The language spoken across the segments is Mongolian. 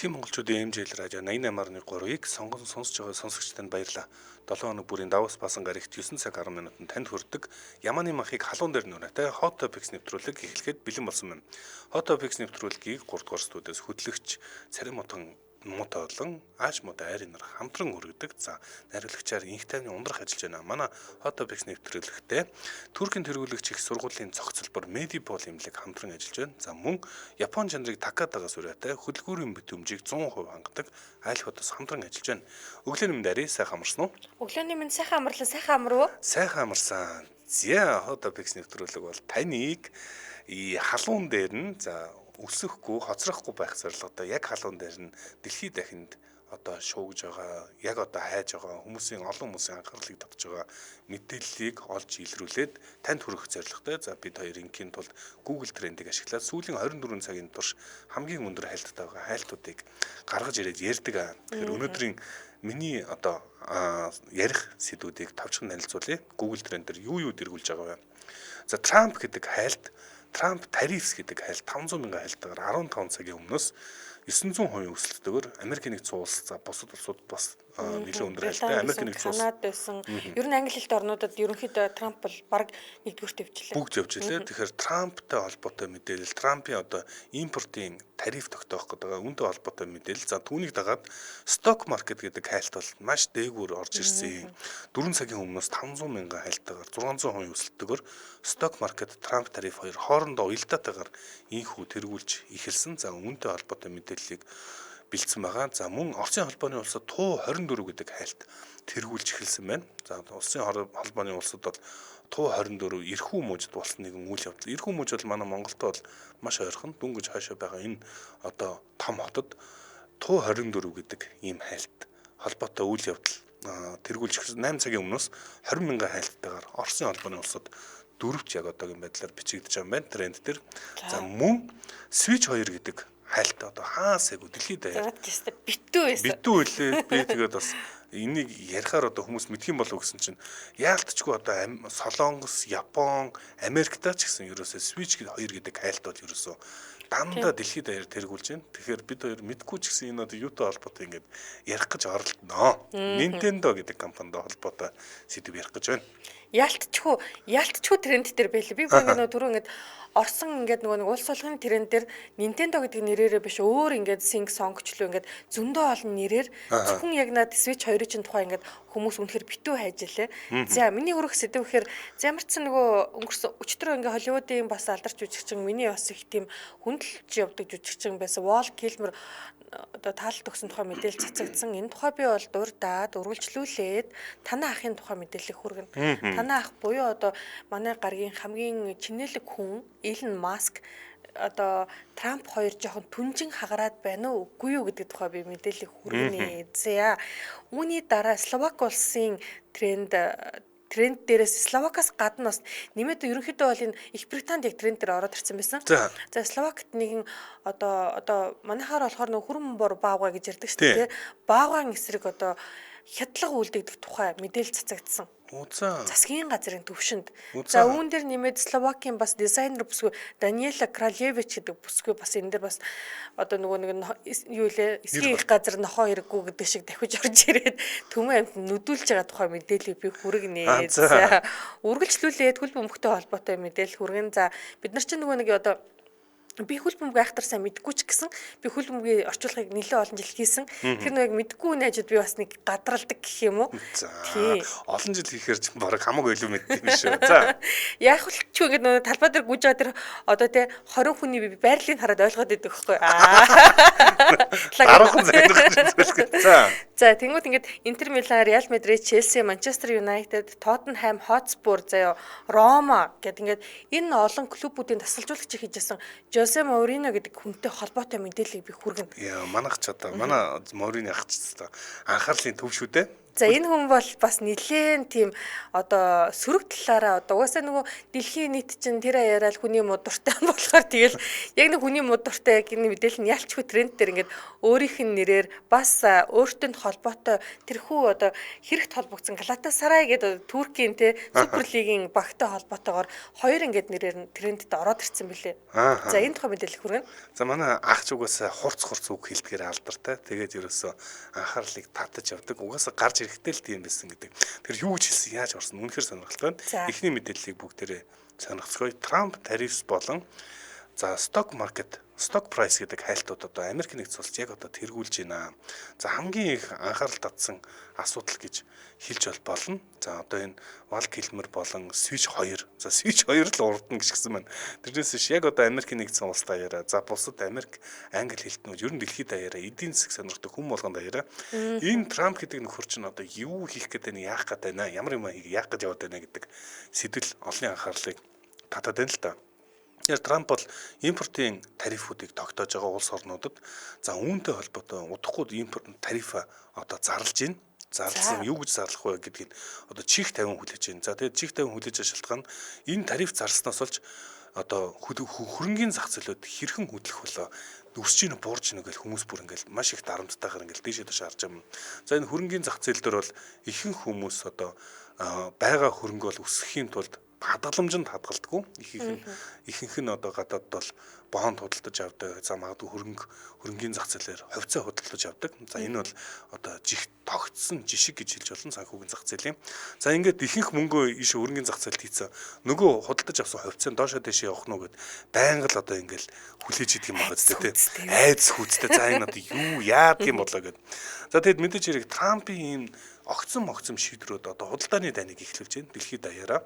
Дэлхийн монголчуудын эмжээл радио 88.3-ыг сонсож байгаа сонсогчдод баярлалаа. 7 хоног бүрийн Давос баасан гарагт 9 цаг 10 минутанд танд хүрдэг Яманы манхыг халуун дээр нүрээтэй Hot Topics нэвтрүүлэг эхлэхэд бэлэн болсон байна. Hot Topics нэвтрүүлгийг 3 дугаар студиэс хөтлөгч Царим Утган муутай болон ааш муутай айрын нар хамтран өргөдөг. За найруулагчаар инх тайвны ундрах ажиллаж байна. Манай Hot Topics нэвтрүүлэгтээ Туркийн тэргүүлэгч их сургуулийн цогцлбор Medipol имлэг хамтран ажиллаж байна. За мөн Япон жанрыг Такатагаас ураатай хөдөлгүүрийн бүтэмжийг 100% хангадаг айл хотос хамтран ажиллаж байна. Өглөөний мэнд ари сайхан амарсан уу? Өглөөний мэнд сайхан амарлаа, сайхан амарв уу? Сайхан амарсан. За Hot Topics нэвтрүүлэг бол таныг халуун дээр нь за өсөхгүй, хоцрохгүй байх зорилготой яг халуун дээр нь дэлхийд дахинд одоо шуугж байгаа, яг одоо хайж байгаа хүмүүсийн олон хүмүүсийн анхаарлыг татж байгаа мэдээллийг олж илрүүлээд танд хүргэх зорилготой. За бид хоёр ингийн тулд Google Trend-ийг ашиглаад сүүлийн 24 цагийн турш хамгийн өндөр хайлттай байгаа хайлтуудыг гаргаж ирээд ярьдаг. Тэгэхээр өнөөдрийн миний одоо ярих сэдвүүдийг товчхон танилцуулъя. Google Trend-ээр юу дэргүүлж байгаа вэ? За Trump гэдэг хайлт, Trump tariffs гэдэг хайлт 500 мянган хайлтаар 15 цагийн өмнөөс 900% өсөлтөөр Америкийн нэгдсэн улс за бусад улсууд бас нэлээд өндөр хайлттай Америкийн нэгдсэн улс Канад байсан. Ер нь англи хэлтэй орнуудад ерөнхийдөө Трамп бол баг нэгдүгürt явж илээ. Бүгд явж илээ. Тэгэхээр Трамптай холбоотой мэдээлэл, Трампын одоо импортын тариф тогтоох гэдэг үнэтэй холбоотой мэдээлэл. За түүнийг дагаад сток маркет гэдэг хайлт бол маш дээгүүр орж ирсэн. 4 цагийн өмнөөс 500 мянган хайлтаар 600% өсөлтөөр сток маркет Трамп тариф хоёр хоорондоо уялдаатайгаар инхүү тэргүүлж эхэлсэн. За үнэтэй холбоотой мэдээллийг бэлдсэн байгаа. За мөн Оросын холбооны улсад туу 24 гэдэг хайлт тэргүүлж эхэлсэн байна. За Улсын холбооны улсад бол туу 24 эрхүү мужид болсон нэгэн үйл явдал. Эрхүү муж бол манай Монголд бол маш ойрхон дүнгиж хойшоо байгаа энэ одоо том хотод туу 24 гэдэг ийм хайлт холбоотой үйл явдал тэргүүлж эхэлсэн. 8 цагийн өмнөөс 20 мянган хайлттайгаар Оросын холбооны улсад дөрөвч яг одоогийн байдлаар бичигдэж байгаа юм байна тренд дээр. За мөн Switch 2 гэдэг хайлт одоо хаасайг дэлхийд даяар битүү байсан. Битүү үлээ. Би тэгээд бас энийг ярихаар одоо хүмүүс мэдх юм болов гэсэн чинь яалтчгүй одоо Солонгос, Япон, Америктаа ч гэсэн ерөөсөө Switch 2 гэдэг хайлт бол ерөөсөө дандаа дэлхийд даяар тэргүүлж байна. Тэгэхээр бид хоёр мэдгүй ч гэсэн энэ одоо юутай холбоотой ингэж ярих гэж оролдоноо. Nintendo гэдэг компанитай холбоотой сэдв ярих гэж байна. Яалтчгүй тренд дээр байлаа. Би нөгөө түрүү ингэж Орсон ингээд нөгөө улс болгоны тренд дээр Nintendo гэдэг нэрээрээ биш өөр ингээд Sing Song-члөө ингээд зөндөө олон нэрээр зөвхөн яг над Switch 2-ын тухай ингээд хүмүүс үнэхээр битүү хайж илээ. За миний хүрэх сэдв гэхээр ямар ч нөгөө өнгөрсөн өчтөрөө ингээд Холливуудын бас алдарч жүжигчин миний бас их тийм хүндэлж явдаг жүжигчин байсан. Wall Kilmer одоо таалт өгсөн тухай мэдээлэл цацагдсан. Энэ тухай би бол дурдаад үргэлжлүүлээд танаа ахын тухай мэдээлэл хүргэнэ. Танаа ах буюу одоо манай гаргийн хамгийн чинэлэг хүн Elon Musk одоо Трамп хоёр жоохон түнжин хагараад байна уу үгүй юу гэдэг тухай би мэдээлэл хүргэнэ. За үүний дараа Словак улсын тренд дээрээс Словакаас гадна бас нэмээд ерөнхийдөө бол энэ Их Британд яг тренд дээр ороод ирсэн байсан. За Словакт нэгэн одоо манайхаар болохоор нөх хүрэн бор баавга гэж ярьдаг шүү дээ. Баавгаан эсрэг одоо хядлага үйлдэгдэх тухай мэдээлэл цацагдсан. Засгийн газрын төвшөнд. За үүн дээр нэмээд Словакийн бас дизайнер бүсгүй Даниэла Кралевич гэдэг бүсгүй бас энэ дээр бас одоо нөгөө нэг юу лээ эсгийн их газар нохоо хэрэггүй гэдэг шиг дахиж орж ирээд төмөн амт нүдүүлж байгаа тухай мэдээлэл би хүргэнэ. За үргэлжлүүлээд хөл бөмбөгтэй холбоотой мэдээлэл хүргэн. За бид нар чинь нөгөө нэг одоо би хөл бөмбөг айхтар сайн мэдгүй ч гэсэн би хөл бөмбөгийн орчуулгыг нэлээд олон жил хийсэн. Тэр нэг мэдгүй найзууд би бас нэг гадралдаг гэх юм уу? Тийм. Олон жил хийхээр ч бараг хамаагүй илүү мэддэг юм шүү. За. Яг л ч ингэ нөгөө талбай дээр гүйж байгаа тэр одоо тий 20 хүний би байрлалыг хараад ойлгоод байдаг байхгүй. Дараахан zegнэх. За. За тэнгууд ингээд Интер Милан, Реал Мадрид, Челси, Манчестер Юнайтед, Тоттенхэм Хотспур заяа Рома гэдэг ингээд энэ олон клубүүдийн тасалжуулагч хийжсэн Жозе Морино гэдэг хүнтэй холбоотой мэдээллийг би хүргэнэ. Яа, манайх ч одоо манай Морино ах ч анхаарлын төв шүү дээ. За энэ хүн бол бас нэлээд тийм одоо сөрөг талаараа одоо угаасаа нөгөө дэлхийн нийт чинь тэр яриад хүний мудвартай болохоор тэгэл яг нэг хүний мудвартай яг энэ мэдээлэл нь ялчгүй тренд дээр ингээд өөрийнх нь нэрээр бас өөртөө холбоотой тэрхүү одоо хэрэгт холбогдсон Галатасарай гэдэг Туркийн те Суперлигийн багтай холбоотойгоор хоёр ингээд нэрээр нь трендд ороод ирсэн билээ. За энэ тухай мэдээлэл хүргэнэ. За манай ах ч угаасаа хурц үг хэлдгээр алдартай. Тэгээд ерөөсөө анхаарлыг татаж явдаг. Угаасаа гарч ирэхдээ л тийм байсан гэдэг. Тэр юу гэж хэлсэн, яаж орсон үнэхээр сонирхолтой байна. Эхний мэдээллийг бүгдээрээ сонирхцгоё. Трамп тарифс болон за сток прайс гэдэг хайлтууд одоо Америк нэгдсэн улс яг одоо тэргүүлж байна. За хамгийн их анхаарал татсан асуудал гэж хэлж болно. За одоо энэ вал килмер болон Switch 2. За Switch 2 л урдна гिचгсэн байна. Тэрнээс биш яг одоо Америк нэгдсэн улс даяараа за бусад Америк англи хэлтнүүд ер нь дэлхийд даяараа эдийн засаг сонирхдаг хүн болгон даяараа энэ Трамп гэдэг нөхөр чинь одоо юу хийх гэдэг нь яах гээд байна, ямар юм яах гэж яваад байна гэдэг сэдвэл олонний анхаарлыг татаад байна л да. Тэгэхээр Трамп бол импортын тарифуудыг тогтоож байгаа улс орнуудад за үүнтэй холбоотой удахгүй импорт тарифа одоо зарлж байна. Зарласан юу гэж зарлах вэ гэдгийг одоо чих 50 хүлээж байна. За тэгээд чих 50 хүлээж байгаа шалтгаан энэ тариф зарснаас болж одоо хөрөнгийн зах зээлүүд хэрхэн хөдлөх болоо өсч ийн буурж ийн гэл хүмүүс бүр ингээл маш их дарамттайгаар ингээл дээшээ дэш харж байгаа юм. За энэ хөрөнгийн зах зээл дээр бол ихэнх хүмүүс одоо байгаа хөрөнгө бол өсөхийн тулд хадгаламжинд хадгалдаггүй. Ихэнх нь одоо гадаад бол бонд худалдаж авдаг. За магадгүй хөрөнгийн зах зээлээр хувьцаа худалдаж авдаг. За энэ бол одоо тогтсон жишг гэж хэлж болно санхүүгийн зах зээлийн. За ингээд ихэнх мөнгөө иш хөрөнгийн зах зээлд хийцэн нөгөө худалдаж авсан хувьцаанд доошоо дэшээ явах нь гэд байнга л одоо ингээл хүлээж идэг юм байна гэдэг тийм. Айц хүчтэй. За энэ одоо юу яад юм болоо гэд. За тэгэд мэдээж хэрэг Трампын энэ огцом шийдрүүд одоо худалдааны данийг эхлүүлж байна. Дэлхийд даяараа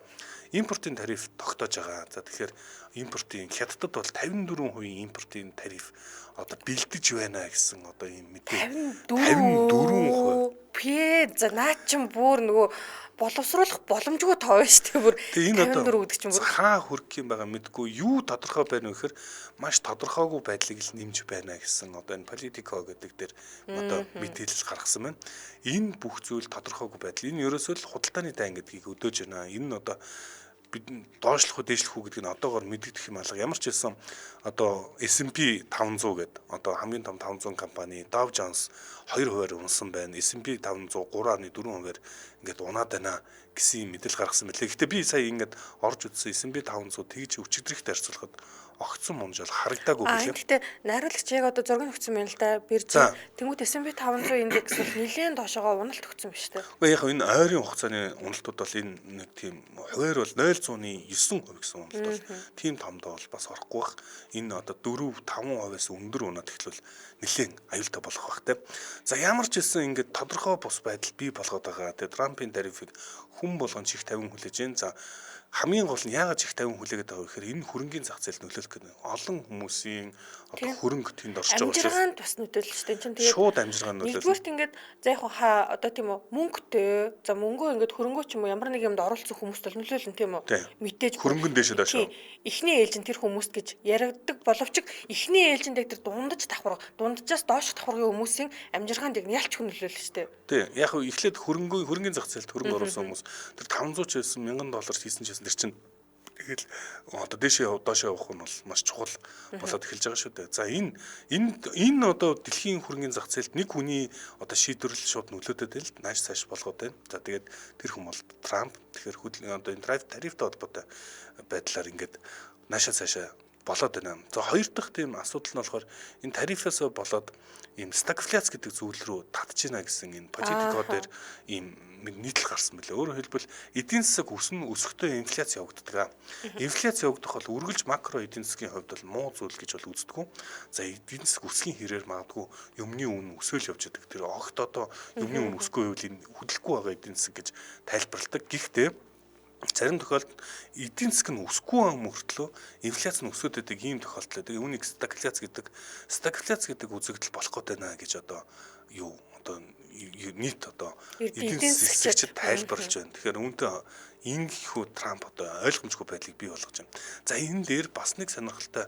импортын тариф тогтоож байгаа. За тэгэхээр импортын хятадд бол 54% импортын тариф одоо бэлдэж байна гэсэн одоо ийм мэдээ 54%. За наа чин бүр нөгөө боловсруулах боломжгүй тоо шүү дээ бүр. Энэ одоо хаа хүрэх юм байгаа мэдгүй юу тодорхой байна вэ гэхээр маш тодорхойгүй байдлыг л нэмж байна гэсэн одоо энэ политико гэдэг дээр одоо мэдээлэл гаргасан байна. Энэ бүх зүйл тодорхойгүй байдал. Энэ ерөөсөө л худалдааны дан гэдгийг өдөөж байна. Энэ нь одоо бид доошлох уу дээшлэх үү гэдгийг одоогоор мэддэх юм алга. Ямар ч хэлсэн одоо S&P 500 гэдэг одоо хамгийн том 500 компани Dow Jones 2% унсан байна. S&P 500 3.4% ингээд унаад байна гэсэн мэдээлэл гаргасан мэлээ. Гэхдээ би сая ингээд орж үзсэн S&P 500 тэгж өчигдрэгт харьцуулахад огцсон мунжаал харагдаагүй билээ. Гэхдээ найруулагч яг одоо зураг өгсөн байна л да. Бирж тэнгуут S&P 500 индекс бол нэлээд доошогоо уналт өгсөн байна шүү дээ. Гэхдээ яг энэ ойрын хугацааны уналтууд бол энэ нэг тийм хуваар бол 0.9% гэсэн уналт бол тийм томдоо бол бас орохгүй бах. Энэ одоо 4-5%-аас өндөр унаад эхлүүл нэлээд аюултай болох бах те. За ямар ч хэлсэн ингээд тодорхой бус байдал бий болгоод байгаа. Тэгээ Трампын тарифыг хүн болгон чих 50 хүлээж байна. За хамгийн гол нь яагаад чих 50 хүлээгээд байгаа вэ гэхээр энэ хөрөнгийн зах зээлд нөлөөлөх гэдэг олон хүмүүсийн одоо хөрөнгө тэнд орж байгаа учраас амжиргаанд бас нөлөөлж штэ. Энд чинь шууд амжиргаанд нөлөөлж. Нэгдүгээрт ингээд за яг хаа одоо тийм үү мөнгөтэй за мөнгөө ингээд хөрөнгөө ч юм уу ямар нэг юмд оруулсан хүмүүст бол нөлөөлнө тийм үү. Мэдээж хөрөнгөн дэшээ дашаа. Эхний ээлжин тэр хүмүүст гэж яригддаг боловч эхний ээлжинд яг тэр дунджаас доош давхаргын хүмүүсийн амжиргаанд яг ялч хүн нөлөөлнө штэ. Тий. Яг эхлээд хөрөнгөний зах зээлд хөрөнгө оруулсан хүмүүс тэр 500 ч байсан $1000 хийсэн ч гэсэн тэр чинь тэгэл одоо дээшээ доошоо явах нь бол маш чухал болоод эхэлж байгаа шүү дээ. За энэ одоо дэлхийн хөрөнгөний зах зээлд нэг хүний одоо шийдвэрлэл шууд нөлөөдөд л нааш цааш болгоод байна. За тэгээд тэр хүн бол Трамп тэгэхээр одоо энэ тарифтай холбоотой байдлаар ингээд наашаа цаашаа болоод байна. За хоёр дахь тийм асуудал нь болохоор энэ тарифаас болоод ийм стагфляц гэдэг зүйл рүү татж байна гэсэн энэ политикоо дээр ийм нийтлэл гарсан мөлий. Өөрөөр хэлбэл эдийн засаг өсөхдөө инфляц явагддаг. Инфляц явагдах бол үргэлж макро эдийн засгийн хувьд бол муу зүйл гэж бол үздэг. За эдийн засаг өсгийн хэрээр магадгүй юмны үн өсөөл явж байгаа. Тэр огт одоо юмны үн өсөхгүй байвал энэ хөдөлгөхгүй байгаа эдийн засаг гэж тайлбарладаг. Гэхдээ зарим тохиолдолд эдийн засаг нь өсөхгүй мөртлөө инфляц нь өсөд байдаг ийм тохиолдол. Тэгээ үүнийг стагфляц гэдэг үзэгдэл болох гээд байна гэж одоо нийт одоо эдийн засагчид тайлбарлаж байна. Тэгэхээр үүнтэй ингэхүү Трамп одоо ойлгомжгүй байдлыг бий болгож байна. За энэ дээр бас нэг сонирхолтой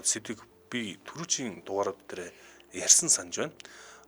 сэдвийг би түрүүчийн дугаарууд дээр ярьсан санаж байна.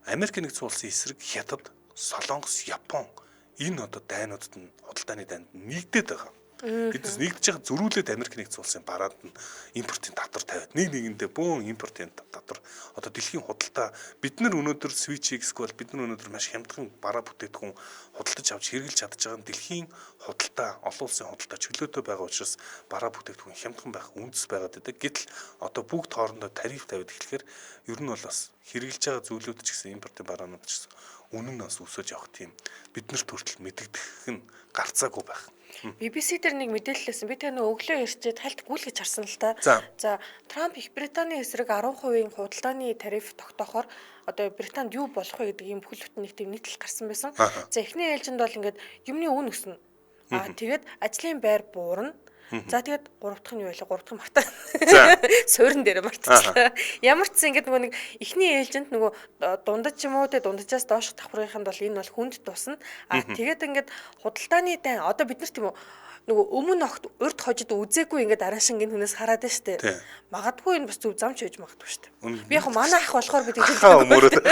Америк нэгдсэн улсын эсрэг Хятад Солонгос, Япон энэ одоо дайнуудад нь худалдааны дайнд нэгдээд байгаа. Тэдээс нэгдэж байгаа зөрүүлээд Америк нэгдсэн улсын бараанд нь импортын татвар тавиад нэгэндээ бөөн импортын татвар одоо дэлхийн худалдаа бид нар өнөөдөр switch X-г бол бид нар өнөөдөр маш хямдхан бараа бүтээтгүн худалдаж авч хэрэглэж чадж байгаа нь дэлхийн худалдаа олон улсын худалдаа чөлөөтэй байгаа учраас бараа бүтээтгүн хямдхан байх үндэс байгаад байдаг. Гэтэл одоо бүгд хоорондоо тариф тавиад эхлэхээр ер нь бол бас хэрэглэж байгаа зүйлүүд ч гэсэн импортын бараанууд ч гэсэн үнэн нь бас өсөж явах тийм биднэрт хүртэл мэдэгдэх нь гарцаагүй байх. BBC дээр нэг мэдээлэл байсан. Би тэр нэг өглөө ярьчихэд хальт гүйлгэж харсан л та. За Трамп Их Британий эсрэг 10% худалдааны тариф тогтоохоор одоо Британд юу болох вэ гэдэг ийм бүхэл бүтэн нэг тийм нийтлэл гарсан байсан. За эхний ээлжинд бол ингээд юмны үн өснө. Тэгээд ажлын байр буурна. За тэгээд 3 дахь нь юу байлаа? 3 дахь мартаа. Суурин дээр мартчихлаа. Ямар ч зэн ингээд нөгөө нэг эхний ээлжинд нөгөө дундаж юм уу те дундажаас доош давхрынханд бол энэ бол хүнд тусна. Тэгээд ингээд худалдааны дайн одоо бид нар тийм үү нөгөө өмнө огт урд хожид үзээгүй ингээд араашингийн хүнээс хараад байна штэ. Магадгүй энэ бас зөв зам ч хийж магадгүй штэ. Би яг манай ах болохоор би тэгж хэлдэг.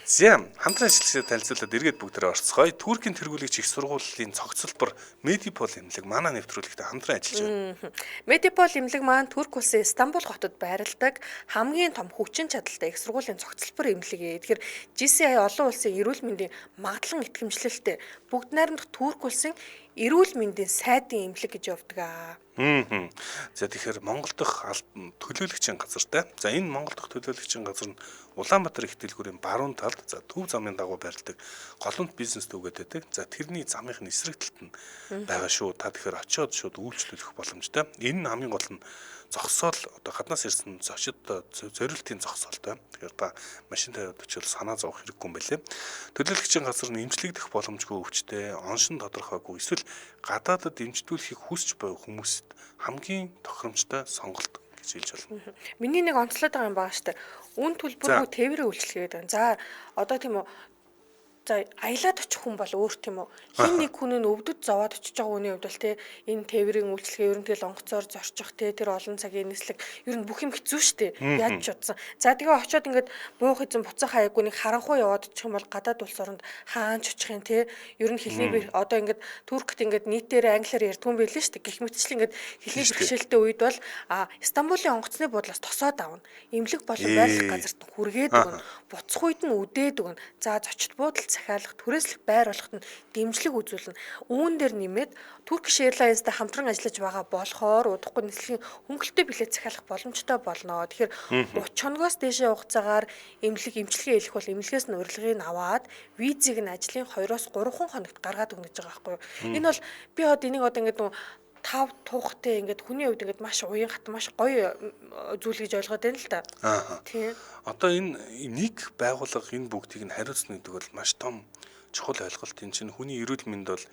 Зям хамтран ажиллагчид танилцуулаад эргээд бүгдээрээ орцгоё. Туркийн тэргүүлэгч их сургуулийн цогцлбор Медипол эмнэлэг манай нэвтрүүлэгтэй хамтран ажиллаж байна. Медипол эмнэлэг маань Турк улсын Стамбул хотод байрладаг хамгийн том хүчин чадалтай их сургуулийн цогцлбор эмнэлэг. Тэгэхээр GCI олон улсын эрүүл мэндийн магадлан итгэмжлэлтэй бүгд найрамдах Турк улсын эрүүл мэндийн сайдын эмнэлэг гэж явдаг. За тэгэхээр Монгол дахь төлөөлөгчийн газартай. За энэ Монгол дахь төлөөлөгчийн газар нь Улаанбаатар их дэлгүүрийн баруун талд за төв замын дагуу байрладаг голомт бизнес төвгээд байдаг. За тэрний замынхны эсрэг талд нь байгаа шүү. Та тэгэхээр очиод шууд үйлчлүүлэх боломжтой. Энэ нь хамгийн гол нь зогсоол одоо гаднаас ирсэн зочид зориултын зогсоолтой. Тэгэхээр та машин тавиад очивол санаа зовох хэрэггүй юм байлээ. Төлөөлөгчийн газар нь эмчлэгдэх боломжгүй өвчтэй, оншин тодорхойгүй эсвэл гадаадад эмчтүүлэхийг хүсч буй хүмүүст хамгийн тохиромжтой сонголт гэж хэлж байна. Миний нэг онцлоод байгаа юм байгаа штэ. Үн төлбөргүй тээврийн үйлчлэгээ гэдэг. За одоо тийм үү. За аялаад очих хүн бол өөр тийм үү. Хин нэг хүн нь өвдөд зовоод очиж байгаа хүний хувьд бол те энэ тээврийн үйлчлэгээ ер нь тэгэл онгоцоор зорчих те тэр олон цагийн нислэг ер нь бүх юм хэцүү шттэ. Яаж ч удсан. За тэгээ очиод ингээд буух эзэн буцах хаягүй нэг харанхуй яваад очих юм бол гадаад улс оронд хаанч очих юм те. Ер нь хэлний одоо ингээд Туркт ингээд нийтээр англиар ярьдгүй юм байлээ шттэ. Гэх мэтчлэн ингээд хэлний бэрхшээлтэй үед бол Стамбулын онгоцны буудлаас тосоод авна. Имлэг болон байрлах газарт хүргээд өгнө. Буцах үед нь үдээд өгнө. За зочид буудал захиалах, түрээслэх байр болгоход нь дэмжлэг үзүүлнэ. Үүн дээр нэмээд Turkish Airlines-тай хамтран ажиллаж байгаа болохоор удахгүй нислэгийн хөнгөлөлтөй билет захиалах боломжтой болно. Тэгэхээр 30 хоногоос дээшээ хугацаагаар эмчилгээ хийх бол эмнэлгээс нь урилгыг аваад визийг нь ажлын 2-3 хоногт гаргаад өгнө гэж байгаа байхгүй юу. Энэ бол би энийг одоо ингээд тав туухтай ингээд хүний хувьд ингээд маш уян хат маш гоё зүйл гэж ойлгоод байна л да. Тийм. Одоо энэ нэг байгууллага энэ бүгдийг нь хариуцна гэдэг бол маш том чухал ойлголт. Энэ чинь хүний эрүүл мэнд бол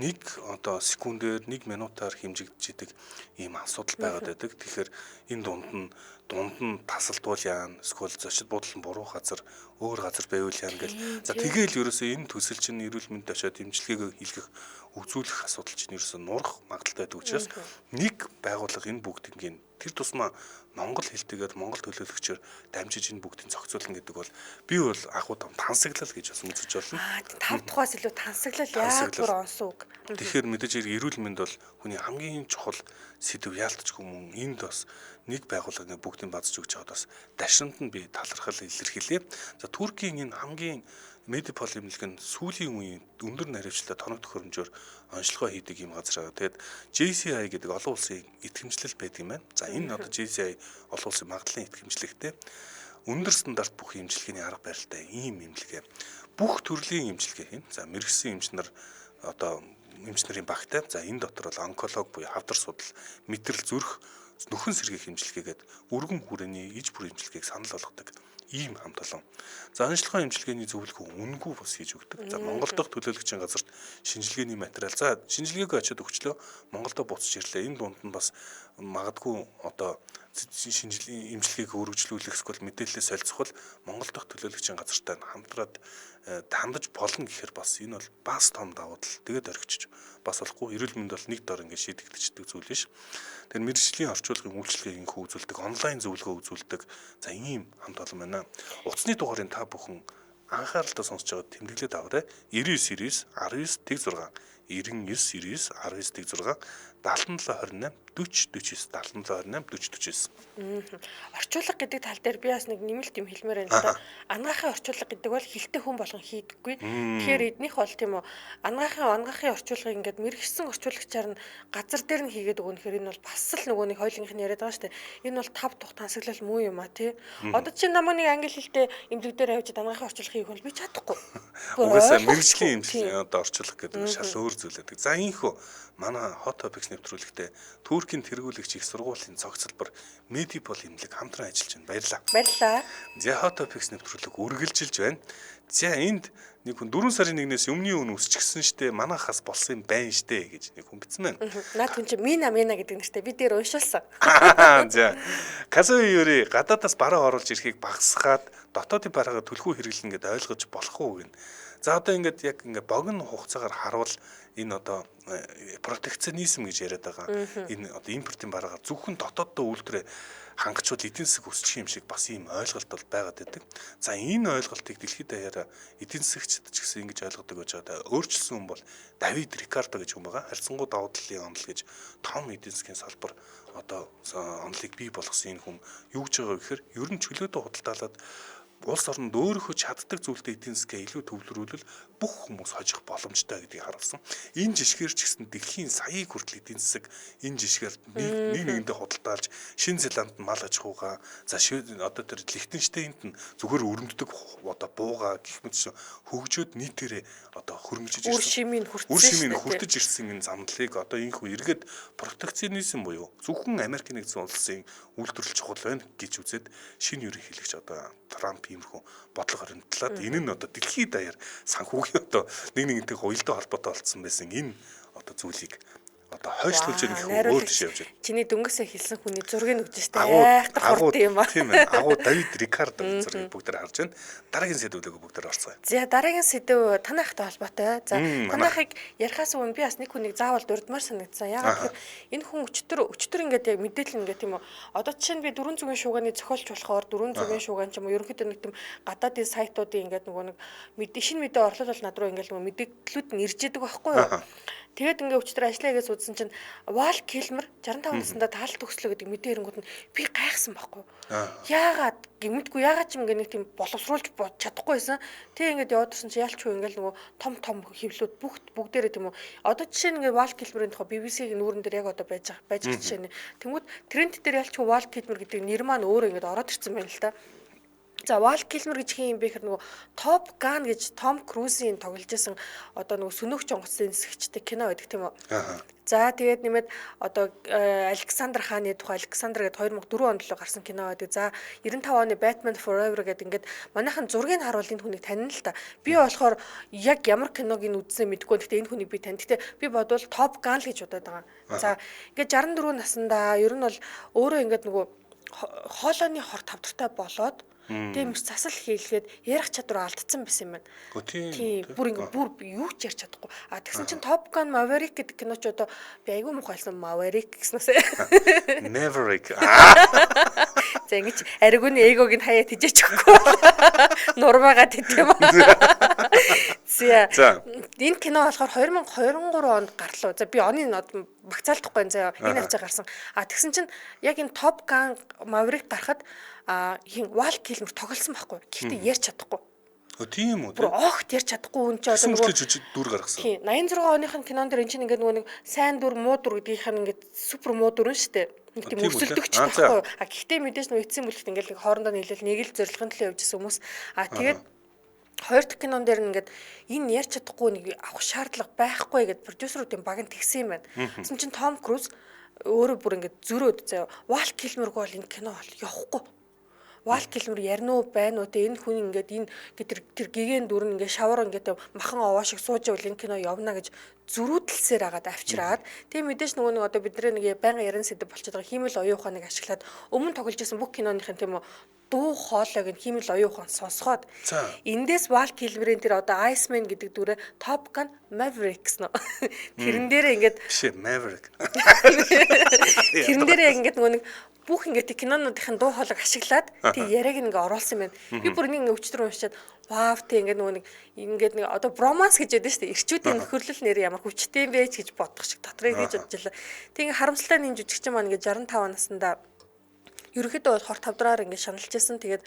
нэг одоо секундээр 1 минутаар хэмжигдэж идэг ийм асуудал байгаад байдаг. Тэгэхээр энэ дунд нь тасалдвал яана, эсвэл зочид буудлын буруу газар өөр газар байвал яана гэл. За тэгээл ерөөсөө энэ төсөл чинь эрүүл мэндэд очиод дэмжлэгийг хийлгэх үзүүлэх асуудал чинь ерөөсөө нурах магадaltaй байдаг учраас нэг байгууллага энэ бүгдийг тэр тусмаа монгол хэлтэйгээр монгол төлөөлөгчөөр дамжиж энэ бүгдийг зохицуулна гэдэг бол би бол агуу том тансаглал гэж бас үзэж байна. Тав тухаас илүү тансаглал яг бүр онсон үг. Тэгэхээр мэдээж эрүүл мэнд бол хүний хамгийн чухал сэдв яалтчгүй мөн энд бас нэг байгууллага бүгдийг базж өгч байгаад бас дашинд нь би талархал илэрхийлье. За Туркийн энэ хамгийн Медипол эмнэлэг нь сүүлийн үеийн өндөр наривчлалтай тоног төхөөрөмжөөр онцлогоо хийдэг юм газар байгаа. Тэгээд JCI гэдэг олон улсын итгэмжлэл байдаг юм байна. За энэ одоо JCI олон улсын магадлалын итгэмжлэгтэй өндөр стандарт бүх эмчилгээний арга барилтай ийм эмнэлэг. Бүх төрлийн эмчилгээ хийн. За мэрэгсэн эмчнэр одоо эмчнэрийн багтай. За энэ дотор бол онколог буюу хавдар судал, мэдрэл зүрх, нөхөн сэргээх эмчилгээгээд өргөн хүрээний иж бүр эмчилгээг санал болгодог. Ийм хамт олон. За онцлогоо эмчилгээний зөвлөгөө үнэгүй бас хийж өгдөг. За Монгол дахь төлөөлөгчийн газарт шинжилгээний материал. За шинжилгээг очиод өгчлөө. Монголдо буцаж ирлээ. Энэ дунд нь бас магадгүй одоо шинжилгээ имчилгээг өргөжлүүлэх эсвэл мэдээлэлээ солилцох бол Монгол дахь төлөөлөгчийн газартай хамтраад хандаж болно гэхээр бас энэ бол бас том давуу тал. Тэгээд орхичиж бас болохгүй эрүүл мэнд бол нэг дор ингэ шийдэгдчихдэг зүйл биш. Тэгэхээр мэргэжлийн орчуулгын үйлчлэгийг инхүү үзүүлдэг, онлайн зөвлөгөө үзүүлдэг. За ийм хамт олон байна. Утасны дугаарыг та бүхэн анхааралтай сонсож байгаа тэмдэглээд аваарай. 99 19 19 6 99 19 19 77 28 40 49 77 28 40 49. Орчуулга гэдэг тал дээр би бас нэг нэмэлт юм хэлмээр байна л да. Анагаахын орчуулга гэдэг бол хилтэй хүн болгон хийдэггүй. Тэгэхээр эднийх бол тийм үү анагаахын орчуулгыг ингээд мэрэгсэн орчуулагчаар нь газар дээр нь хийгээд өгнө гэхээр энэ бол бас л нөгөө нэг хоёулынх нь яриад байгаа шүү дээ. Энэ бол 5 дахь тансаглал муу юм а тий. Одоо чи намайг нэг англи хэлтэй эмнэлэг дээр авчид анагаахын орчуулга хийх бол би чадахгүй. Угаасаа мэрэгжлийн одоо орчуулга гэдэг нь шал өөр зүйл байдаг. За ийхүү манай Hot Topics нэвтрүүлэгтээ Туркийн тэргүүлэгч их сургуулийн цогцлбор Medipol эмнэлэг хамтран ажиллаж байна. Баярлалаа. Баярлалаа. За Hot Topics нэвтрүүлэг үргэлжилж байна. За энд нэг хүн 4 сарын 1-ээс өмнө үсчихсэн штэ манайхаас болсон юм байна штэ гэж нэг хүн бичсэн байна. Наад хүн чи мина гэдэг нэртэй би дээр уншуулсан. За Казуюри гадаадаас бараа оруулж ирэхийг багасгаад дотоодын бараагаа төлхөө хэрэглэнэ гэдээ ойлгож болох уу гин. За одоо ингээд яг ингээд богино хугацаагаар харуул энэ одоо протекционизм гэж яриад байгаа. Энэ одоо импортын бараагаар зөвхөн дотооддоо үйлдвэрээ хангачвал эдийн засаг өсчих юм шиг бас ийм ойлголт бол байгаад байдаг. За энэ ойлголтыг дэлхийд даяараа эдийн засагчид ч гэсэн ингэж ойлгодог гэж байгаа. Өөрчлөсөн хүн бол Давид Рикардо гэж хүн байгаа. Харьцангуй давуу талын онол гэж том эдийн засгийн салбар одоо онолыг бий болгосон энэ хүн юу гэж байгаа гэхээр ер нь чөлөөтэй худалдаалаад улс орнд өөрийнхөө чаддаг зүйлтэй эдийн засгээ илүү төвлөрүүлвэл бүх хүмүүс хожих боломжтой гэдгийг харуулсан. Энэ жишгээр ч гэсэн дэлхийн саяыг хүртэл эдийн засаг энэ жишгээр нэг нэгэндээ худалдаалж Шинэ Зеландд мал аж ахуйгаа за одоо тэр Лихтенштейнд нь зүгээр өрөмддөг одоо бууга гэх мэт хөгжөөд нийтээрээ одоо хөрөнгөжж ирсэн. Үр шимийн хүртэж ирсэн энэ замналыг одоо инхүү эргээд протекционизм буюу зөвхөн Америк нэгдсэн улсын үйлдвэрлэл чухал байна гэж үзээд шинэ ерөнхийлөгч одоо Трамп иймэрхүү бодлого хоригдлаад энэ нь одоо дэлхийд даяар санхүүгийн одоо нэг нэгнтэй уялдаа холбоотой болцсон байсан энэ одоо зүйлийг одоо хойшлуулж ирэх өөр тийш явж байна. Чиний дөнгөсөө хэлсэн хүний зургийг өгч штэ айхтар хурд юм ба. Тийм ээ. Агуу Давид Рикардо зургийг бүгд харж байна. Дараагийн сэдвүүдээ бүгд орцгоё. За дараагийн сэдв танайхтай холбоотой. За танайхыг ярихаас өмнө би бас нэг хүнийг заавал дурдмаар санагдсан. Яагаад гэхээр энэ хүн өчтөр ингээд яг мэдээлэл ингээд тийм үү. Одоо жишээ нь би 4 зүгийн шуугааны зохиолч болохоор 4 зүгийн шуугаан ч юм уу ерөнхийдөө нэг тийм гадаадын сайтуудын ингээд нөгөө нэг шинэ мэдээ орлуулал над руу ингээд нөгөө мэдээллүүд нь ирж идэг байхгүй юу? Тэгээд ингээ өчтөр ажиллаа гэж үзсэн чинь Вал Килмер 65 наснда таалт төгслөө гэдэг мэдээ ирэнгүүд нь би гайхсан байхгүй. Яагаад гэмтгүй яагаад ч ингээ нэг тийм боловсруулж чадахгүй байсан. Тэг ингээд яваадсан чинь ялч хөө ингээл нөгөө том хэвлүүд бүгдээрээ тийм үү. Одоо жишээ нь ингээ Вал Килмерийн тухай BBC-ийн нүүрэн дээр яг одоо байж байгаа жишээ нь. Тэнгүүд тренд дээр ялч хөө Вал Килмер гэдэг нэр маань өөрөө ингээд ороод ирсэн байна л та. За Вал Килмер гэж хин юм бэ гэхээр нөгөө Top Gun гэж Том Крузийн тоглож байсан одоо нөгөө сөнөөгч онгоцны нисгчтэй кино байдаг тийм үү. За тэгээд нэмээд одоо Александр хааны тухай Александр гэдэг 2004 онд л гарсан кино байдаг. За 95 оны Batman Forever гэдэг ингээд манайхан зургийг харуул энэ хүнийг танина л та. Би болохоор яг ямар киног ин үзсэн мэдгүй. Гэхдээ энэ хүнийг би тань. Гэхдээ би бодвол Top Gun л гэж бодоод байгаа. За ингээд 64 наснда ер нь бол өөрөө ингээд нөгөө хоолойны хор тавдартай болоод тийм засал хийлгээд ярих чадвар алдсан байсан юм байна. Тийм бүр юу ч ярьж чадахгүй. А тэгсэн чинь Top Gun Maverick гэдэг кино ч одоо би айгүй муухайлсан Maverick гэснээсээ. Maverick. За ингэж аригууны эгог нь хаяа тижээч өгөхгүй. Нурмаагаад тийм үү. За энэ кино болохоор 2023 онд гарлуу. За би оны багцаалдахгүй заяа энэ хавцаа гарсан. А тэгсэн чинь яг энэ Top Gun Maverick гарахад хин Вал Килмер тоглосон байхгүй. Гэхдээ ярьж чадахгүй. Тийм үү. Бүр огт ярьж чадахгүй хүн ч одоо нөгөө жижиг дүр гаргасан. Тийм 86 оныхын кинон дэр энэ чинь ингээд нөгөө нэг сайн дүр муу дүр гэдгийнх нь ингээд супер муу дүр нь штэ. Нэг тийм өрсөлдөгч байхгүй. А гэхдээ мэдээж нөгөө эцсийн бүлэгт ингээд хоорондоо нийлэл нэг л зорилгын төлөө явж исэн хүмүүс. А тэгээд хоёр дахь кинон дээр нь ингээд энэ ярьж чадахгүй нэг авах шаардлага байхгүй гэдээ продюсеруудын баг нь тэгсэн юм байна. Тэгсэн чинь Том Круз өөрөө бүр ингээд зөрөөд заяа Вал Килмерг бол энэ кино бол явахгүй. Вал Килмер ярина уу байна уу те энэ хүн ингээд энэ тэр гигэн дүр ингээд шавар ингээд махан овоо шиг сууж байвал энэ кино явна гэж зөрүүдэлсээр агаад авчираад тэгээ мэдээж нөгөө нэг одоо бидний нэг байнга ярин сэдв болчиход байгаа хиймэл оюун ухааныг ашиглаад өмнө тоглож байсан бүх киноныхын тийм үү дуу хоолойг нь хиймэл оюун ухаан сонсгоод эндээс Вал Килмерийн тэр одоо Iceman гэдэг дүрээ Top Gun Mavericks нөө тэрэн дээрээ ингээд биш Maverick тэрэн дээрээ ингээд нөгөө нэг бүх ингээд кинонуудын дуу хоолойг ашиглаад тий яриаг ингээ оруулсан юм байна. Би бүр нэг өчтөр уншаад вау тий ингээд нөгөө нэг ингээд нэг одоо броманс гэж яддаг шүү дээ. Ирчүүдийн нөхөрлөл нэр ямар хүчтэй юм бэ гэж бодох шиг дотроо хийж бодчихлаа. Тэг ингээ харамсалтай нэг жүжигчин маань ингээ 65 наснда ерөөхдөө бол хор тавдраар ингээ шаналж байсан. Тэгээд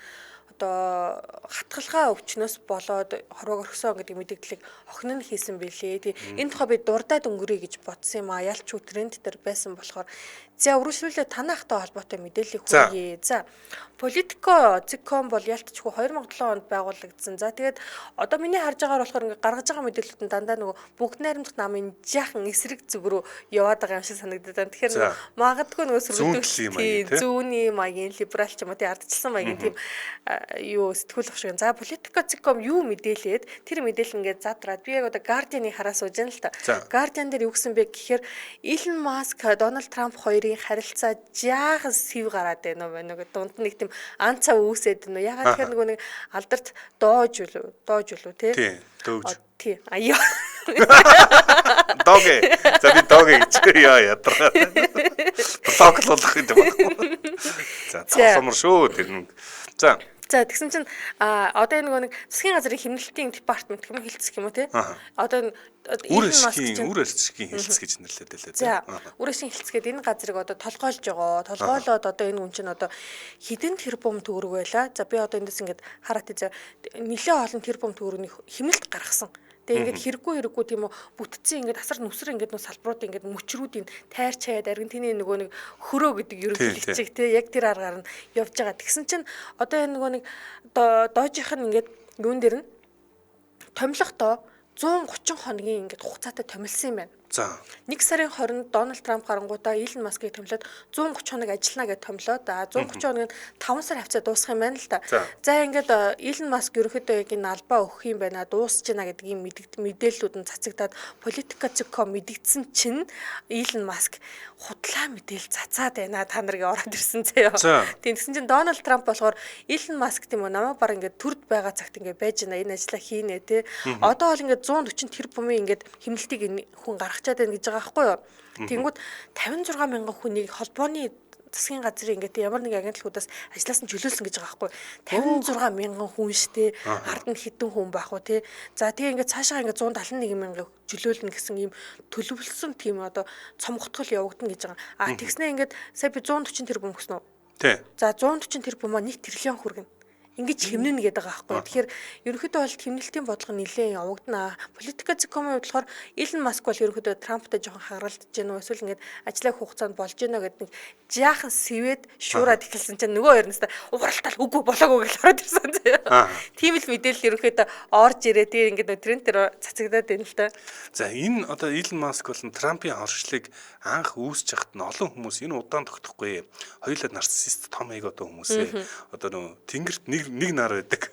одоо хатгалгаа өвчнөөс болоод хорвоог орхисон гэдэг мэдээллийг охин нь хийсэн билээ. Тэг энэ тухай би дурдаад өнгөрье гэж бодсон юм а. Ялч тренд дээр байсан болохоор за үргэлжлүүлээ танахтай холбоотой мэдээллийг хүргэе. За Politico Zicom бол ялтчгүй 2007 онд байгуулагдсан. За тэгээд одоо миний харж байгаагаар болохоор ингээ гаргаж байгаа мэдээллүүд нь дандаа нөгөө бүгд найрамдах намын жаахан эсрэг зүг рүү яваад байгаа юм шиг санагдаад байна. Тэгэхээр магадгүй нөгөө сүрдүүлэх зүүнний маягийн либерал ч юм уу тий ардчилсан маягийн тийм юу сэтгүүл авшиг. За Politico Zicom юу мэдээлээд тэр мэдээлэл ингээ задраад би яг одоо Guardian-ыг хараа сууж байна л та. Guardian дээр юу гэсэн бэ гэхээр Elon Musk, Donald Trump хоёрын харилцаа жаахан сэв гараад байна уу нэг дунд нэг тийм анцаа үүсээд байна уу. Ягаад тэгэхээр нөгөө нэг алдарт доож үлээ тий. Тий, дөөж. Тий. Аяа. Догэ. За би догэ гэж яатраа. Тоглох юм байна. За цаасмар шүү тэр нэг. За тэгсэн чинь одоо энэ нөгөө нэг засгийн газрын хэмнэлтийн департамент гэмээр хэлцэх юм уу те? Одоо үр ашигын хэлц гэж нэрлэдэг лээ. За үр ашигын хэлцгээд энэ газрыг одоо толгойлж байгаа. Толгойлоод одоо энэ хүн чинь одоо хэдэн тэрбум төгрөг байла. За би одоо эндээс ингээд хараад за нэлээд олон тэрбум төгрөгийн хэмнэлт гаргасан. Тэгээ ингээд хэрэггүй тийм үү бүтцэн ингээд асар нүсэр ингээд нөө салбарууд ингээд мөчрүүдийн тайр чаяад Аргентины нөгөө нэг хөрөө гэдэг ерөнхийлөгчийг те яг тэр аргаар нь явж байгаа. Тэгсэн чинь одоо энэ нөгөө нэг доожийнх нь ингээд юун дээр нь томилохдоо 130 хоногийн ингээд хугацаатай томилсон юм байна. За 1 сарын 20-нд Дональд Трамп гарангуудаа Илон Маскыг томилоод 130 хоног ажиллана гэж томилоод 130 хоногийн 5 сар хавцаа дуусгах юм байна л да. За ингээд Илон Маск ерөөхдөө яг энэ албаа өгөх юм байна, дуусч байна гэдэг ийм мэдээллүүд нь цацагдаад Politico Zicom мэдгдсэн чинь Илон Маск худлаа мэдээл цацаад байна. Та нарыг ороод ирсэн заяа. Тэгсэн чинь Дональд Трамп болохоор Илон Маск тийм үү намаа баг ингээд төрд байгаа цагт ингээд байж байна. Энэ ажлаа хийнэ те. Одоо бол ингээд 140 тэрбумын ингээд хэмнэлтийг хүн гаргах чад байна гэж байгаа байхгүй юу. Тэнгүүд 56 мянган хүнийг холбооны засгийн газрын ингээд ямар нэг агентлагуудаас ажиллаас нь чөлөөлсөн гэж байгаа байхгүй. 56 мянган хүн штэ ард нь хэдэн хүн байх уу те. За тэгээ ингээд цаашаа ингээд 171 мянга чөлөөлнө гэсэн ийм төлөвлөсөн тийм одоо цомготгол явагдана гэж байгаа. Тэгснээ ингээд сая би 140 тэрбум өгсөн үү? Тий. За 140 тэрбум маа 1 триллион хүргэнэ. Ингэж хэмнэнэ гэдэг байгаа байхгүй. Тэгэхээр ерөнхийдөө бол хэмнэлтийн бодлого нэлээд явагдана. Politico Zicom-ийн бодлохоор Илон Маск бол ерөнхийдөө Трамптай жоохон хагаралдаж байна уу? Эсвэл ингээд ажлын хугацаанд болж байна гэдэг нэг жаахан сэвэд шуураад эхэлсэн чинь нөгөө хоёрнаас уралтал үгүй болоогүй гэж ороод ирсэн заяа. Тийм л мэдээлэл ерөнхийдөө орж ирээ. Тэгээ ингээд тренд дээр цацагдаад байна л да. За энэ одоо Илон Маск бол Трампын оршлыг анх үүсэж хахад нь олон хүмүүс энэ удаан тогтохгүй. Хоёулаа нарциссист том эго хүмүүсээ одоо нөө тэнгэрт нэг нар байдаг.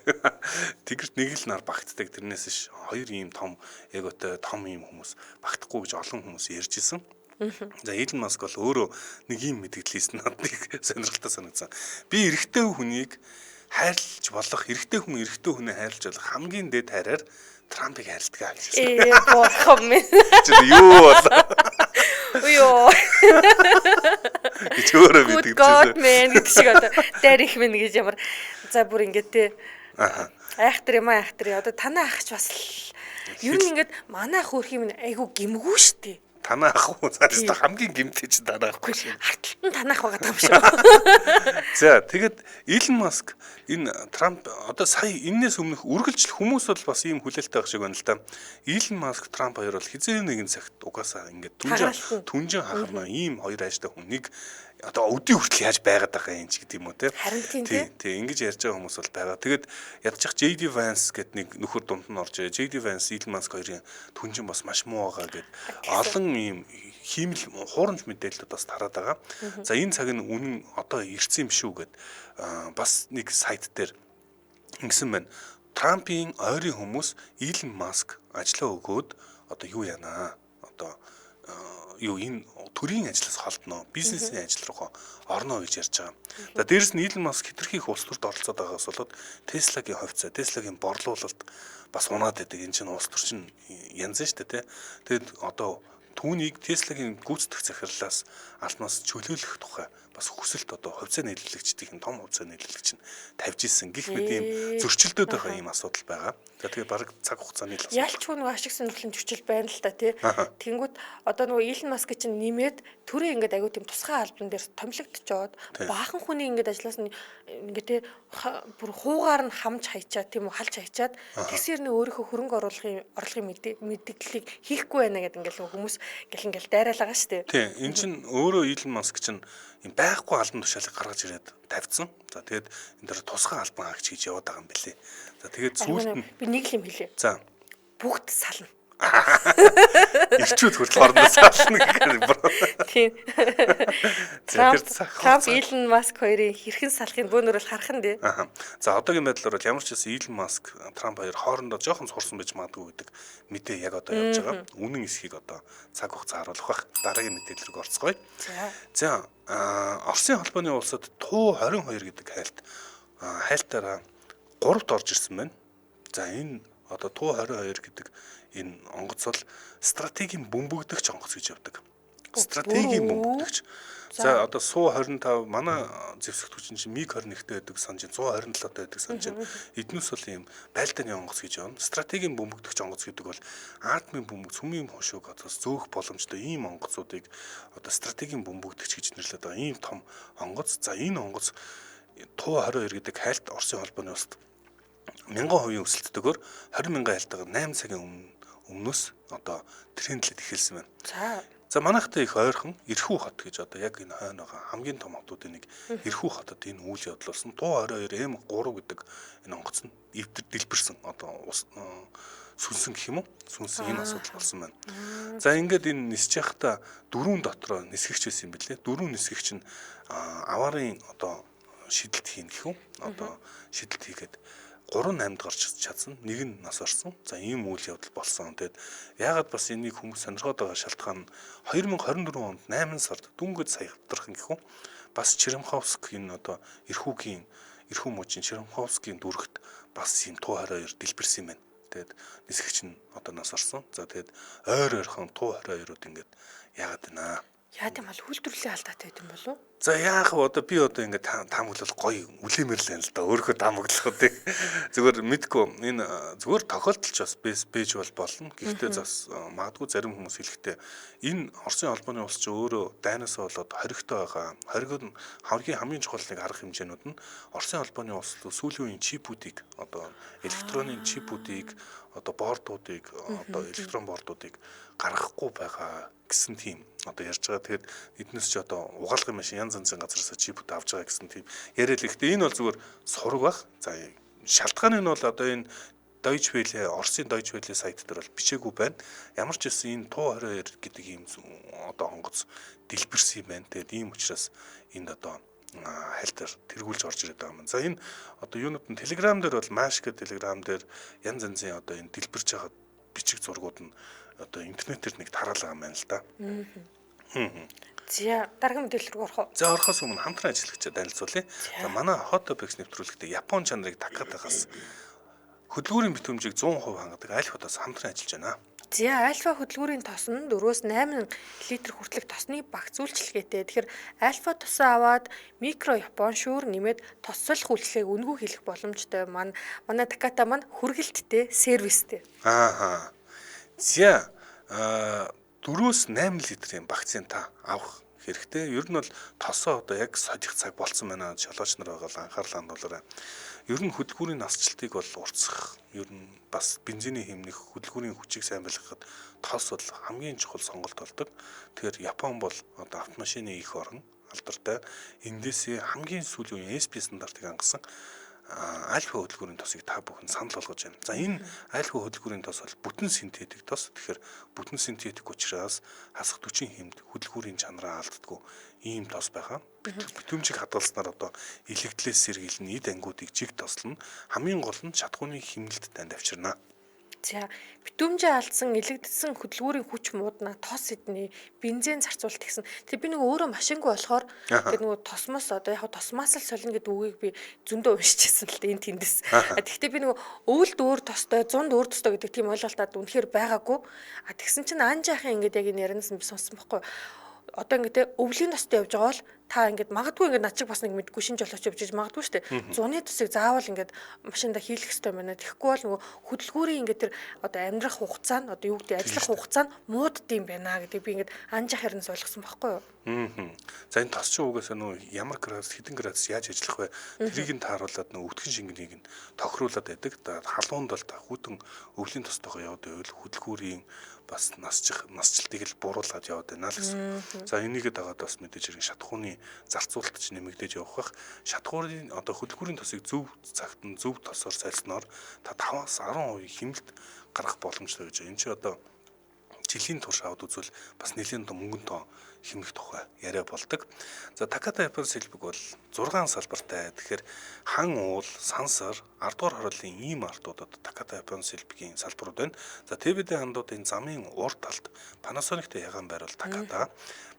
Тэнгэрт нэг л нар багтдаг. Тэрнээс ш хоёр ийм том эготой том ийм хүмүүс багтахгүй гэж олон хүмүүс ярьж исэн. За Илон Маск бол өөрөө нэг ийм мэдээлэл хийсэн надад сонирхолтой санагдсан. Би эрэгтэй хүнийг хайрлаж болох, эрэгтэй хүн эрэгтэй хүнээ хайрлаж болох хамгийн дээд хайраар Трампыг хайрладаг гэж хэлсэн. Бохом минь. Юу бол Uyoo. Чөөрөө мэддэг. God man гэдэг шиг одоо дайрих минь гэж ямар за бүр ингээд те. Айхтар юм айхтар. Одоо танаа ахч бас ер нь ингээд манай ах хөрх юм айгу гимгүү штэ. Танаа ах уу заастаа хамгийн гимтэй ч танаа ахгүй шин. Арталт нь танаах байгаа юм шүү. За тэгэд Илон Маск энэ Трамп одоо сая энэс өмнөх үргэлжил хүмүүс бол бас ийм хүлээлттэй байх шиг байна л да. Илон Маск Трамп хоёр бол хизээ нэгэн цагт угаасаа ингээд түнжин хахарна ийм хоёр ааштай хүнийг одоо өдий хүртэл яаж байгаад байгаа юм ч гэдэг юм уу те. Харин тийм тий ингэж ярьж байгаа хүмүүс бол байгаа. Тэгээд ядчих JD Vance гэдэг нэг нөхөр дунд нь орж ирээ. JD Vance Elon Musk хоёрын түнжин бас маш муу байгаа гэд олон ийм хиймэл хуурамч мэдээлэлүүд бас тараад байгаа. За энэ цаг нь үнэн одоо ирсэн юм шүү гэд бас нэг сайт дээр ингэсэн байна. Трампын ойрын хүмүүс Elon Musk ажлаа өгөөд одоо юу яана? Одоо юу энэ төрийн ажлаас холдно, бизнесийн ажил руу орно гэж ярьж байгаа. За дээрэс нь Elon Musk хэтэрхий их улс төрд оролцоод байгаагаас болоод Tesla-гийн хувьцаа, Tesla-гийн борлуулалт бас унаад байдаг. Энэ чинь улс төр чинь янз нь шүү дээ, тэ. Тэгэд одоо түүнийг Tesla-гийн гүйцэтгэх захирлаас албанаас чөлөөлөх тухай бас хүсэлт одоо хувьцаа нийлүүлэгчдийн том хувьцаа нийлүүлэгч нь тавьж исэн гэх мэт ийм зөрчилдөд байгаа ийм асуудал байгаа. За тэгээд баг цаг хугацааны л ялчгүй нөгөө ашиг сонирхлын зөрчил байна л та тий. Тэнгүүд одоо нөгөө Elon Musk чинь нэмээд төрөө ингээд аягүй тийм тусгай албан дээр томилогдчиход баахан хүний ингээд ажлаас нь ингээд тий бүр хуугаар нь хамж хайчаад тийм үү халж хайчаад тэгсээр нэ өөрийнхөө хөрөнгө орлогын мэдээллийг хийхгүй байна гэдэг ингээд хүмүүс ингээл дайраалаа байгаа шүү дээ. Тий эн чинь өөрөө Elon Musk чинь юм байхгүй албан тушаалыг гаргаж ирээд тавьсан. За тэгээд энэ дээр тусгай албан хаагч гэж яваад байгаа юм билээ. За тэгээд сүүлд нь би нэг л юм хэлье. За бүгд сална. Ирчүүд хүртэл орноос сална гэх. Тийм. Трамп Elon Musk хоёрын хэрхэн салахын бөөнөрөл харах нь дээ. За одоогийн байдлаар бол ямар ч байсан Elon Musk, Трамп хоёр хоорондоо жоохон сурсан байж магадгүй гэдэг мэдээ яг одоо явж байгаа. Үнэн эсхийг одоо цаг хугацаа харуулах бах. Дараагийн мэдээлэл рүү орцгоё. За Оросын холбооны улсад Туу 22 гэдэг хайлтаараа 3-т орж ирсэн байна. За энэ одоо Туу 22 гэдэг энэ онгоц бол стратегийн бөмбөгдөгч онгоц гэж явдаг. Стратегийн бөмбөгдөгч. За одоо Су 25 манай зэвсэгтгүүч чинь МиГ-21-тэй байдаг санаж 127-тэй байдаг санаж. Эднээс бол ийм байлдааны онгоц гэж байна. Стратегийн бөмбөгдөгч онгоц гэдэг бол атомын бөмбөг, цөмийн хушууг одоо зөөх боломжтой ийм онгоцуудыг одоо стратегийн бөмбөгдөгч гэж нэрлэдэг байгаа. Ийм том онгоц. За энэ онгоц Туу 22 гэдэг хайлт Оросын холбооны улсад 1000% өсөлттэйгээр 20,000 хайлтаар 8 цагийн өмнөөс одоо трендлээд эхэлсэн байна. За манайхтай их ойрхон Эрхүү хот гэж одоо яг энэ хойно байгаа хамгийн том хотуудын нэг Эрхүү хотод энэ үйл явдал болсон. Туу 22 М3 гэдэг энэ онгоц нь эвдэр дэлбэрсэн одоо сүнсэн гэх юм уу? Сүнсэн энэ асуудал болсон байна. За ингээд энэ нисэж явахдаа дөрвөн дотроо нисгэгч байсан юм билээ. Дөрвөн нисгэгч нь аварын одоо шидэлт хийн гэх юм. Одоо шидэлт хийгээд 3-8-д гарч чадсан, нэг нь нас орсон. За ийм үйл явдал болсон. Тэгэд яагаад бас энийг хүмүүс сонирхоод байгаа шалтгаан нь 2024 онд 8 сард дүнгэд саягдрах гэх юм. Бас Черемховск энэ одоо Эрхүү мужийн Черемховскийн дүрэгт бас ийм Туу 22 дэлбэрсэн юм байна. Тэгэд нисгэгч нь одоо нас орсон. За тэгэд ойрхон Туу 22-ууд ингээд яагаад байна? Яа тийм бол үйлдвэрлэлийн алдаатай байт юм болов? За яах вэ? Одоо би одоо ингээд таамаглал гоё үлээмэр л байна л да. Өөрөө таамаглах үү. Зүгээр мэдгүй энэ зүгээр тохиолдолч бас бэж болно. Гэхдээ зас магадгүй зарим хүмүүс хэлэхдээ энэ Оросын холбооны улс ч өөрөө дайнаас болоод хоригтой байгаа. Хоригод нь хамгийн чухал нэг арга хэмжээнүүд нь Оросын холбооны улс сүүлийн үеийн чипүүдийг одоо электронын чипүүдийг одоо бордуудыг одоо электрон бордуудыг гаргахгүй байгаа гэсэн тийм одоо ярьж байгаа. Тэгэхээр эднээс ч одоо угаалгын машин янз янзын газараас чипүүд авч байгаа гэсэн тийм яриад ихтэй энэ бол зүгээр сураг баг. За шалтгаан нь бол одоо энэ Deutsche Welle, Оросын Deutsche Welle сайт дээр бол бичээгүй байна. Ямар ч гэсэн энэ Туу 22 гэдэг ийм одоо онгоц дэлбэрсэн юм байна. Тэгээд ийм учраас энд одоо хайлтаар тэргүүлж орж ирээд байгаа юм. За энэ одоо юунууд нь Telegram дээр бол Mashka Telegram дээр янз янзын одоо энэ дэлбэрж байгаа бичиг зургууд нь одоо интернетээр нэг тараалаа юм байна л да. За дараагийн мэдээлэл рүү орох уу? За орохоос өмнө хамтран ажиллагчид танилцуулъя. За манай Hot Topics нэвтрүүлэгтээ Япон чанарыг дахиад байгаас хөдөлгүүрийн битүүмжийг 100% хангадаг Альфатаас хамтран ажиллаж байна. За альфа хөдөлгүүрийн тос нь 4-8 литр хүртэлх тосны багц үйлчилгээтэй. Тэгэхээр альфа тосоо аваад микро Япон шүүр нэмээд тоссолох үйлчлэгийг үнэгүй хийх боломжтой. Манай Таката маань хүргэлттэй, сервистэй. За 4-8 литрийн багцын та авах хэрэгтэй. Ер нь бол тосоо одоо яг содих цаг болцсон байна. Шолооч нар байгаа анхаарал хандуулаарай. Ер нь хөдөлгүүрийн насжилтыг бол уртсах, ер нь бас бензиний хэмнэх, хөдөлгүүрийн хүчийг сайн байлгахад тос бол хамгийн чухал сонголт болдог. Тэгэхээр Япон бол одоо автомашины их орн, алдартай эндээсээ хамгийн сүүлийн үеийн SP стандартыг хангасан альфа хөдөлгүүрийн тосыг та бүхэн санал болгож байна. За энэ альфа хөдөлгүүрийн тос бол бүтэн синтетик тос. Тэгэхээр бүтэн синтетик учраас хасах түвшин хэмд хөдөлгүүрийн чанараа алддаггүй ийм тос байгаа. Битүүмжийг хадгалснаар одоо илэгдлээс сэргийлнэ, эд ангиудыг жиг тослно. Хамгийн гол нь шатхууны хэмнэлт танд авчирна. За битүүмжээ алдсан илэгдсэн хөдөлгүүрийн хүч муудна тос эдний бензин зарцуулалт гэсэн. Тэгээ би нэг өөрөө машингүй болохоор тэгээ нөгөө тосмос одоо яг тосмаас л солино гэдэг үгийг би зөндөө уншижсэн л дээ энэ тэндээс. Тэгэхдээ би нөгөө өвөлд өөр тостой, зунд өөр тостой гэдэг тийм ойлголтод үнэхээр байгаагүй. Тэгсэн чинь анжаахан ингээд яг энэ ярианаас би сонссон байхгүй. Одоо ингээд өвлийн тостой явж байгаа бол та ингээд магадгүй ингээд над чиг бас нэг мэдгүй шинж болооч явж иж магадгүй шүү дээ. Зуны тосыг заавал ингээд машинда хийлгэх хэрэгтэй байна. Тэгэхгүй бол нөгөө хөдөлгүүрийн ингээд тэр одоо амьдрах хугацаа нь одоо юу гэдэг ажиллах хугацаа нь мууддсан байна гэдэг би ингээд анжаах ярнаас ойлгосон байхгүй юу? За энэ тос чинь угаасаа нөгөө ямар градус хэдэн градус яаж ажиллах вэ? Тэрийг нь тааруулаад нөгөө өвтгөн шингэнийг нь тохируулаад байдаг. Халуунд бол та хүтэн өвлийн тостойгоо яваад байвал хөдөлгүүрийн бас насжилтыг л бууруулад яваад байна л гэсэн. За энийгээ дагаад бас мэдээж хэрэг шатхууны зарцуулалт ч нэмэгдэж явах. Шатхуурын одоо хөдөлгүүрийн тосыг зөв цагт нь зөв тосоор сольсноор та 5-аас 10% хэмнэлт гаргах боломжтой гэж байна. Энэ чи одоо жилийн турш аваад үзвэл бас нэлээд мөнгөн тоо хэмнэх тухай яриа болдог. За Takata Japan сэлбэг бол 6 салбартай. Тэгэхээр хан уул, сансар, 10 дугаар хорооллын ийм артуудад Takata Japan сэлбэгийн салбарууд байна. За TBD хандуудын замын урд талд Panasonic-тэй ягаан байрал Takata,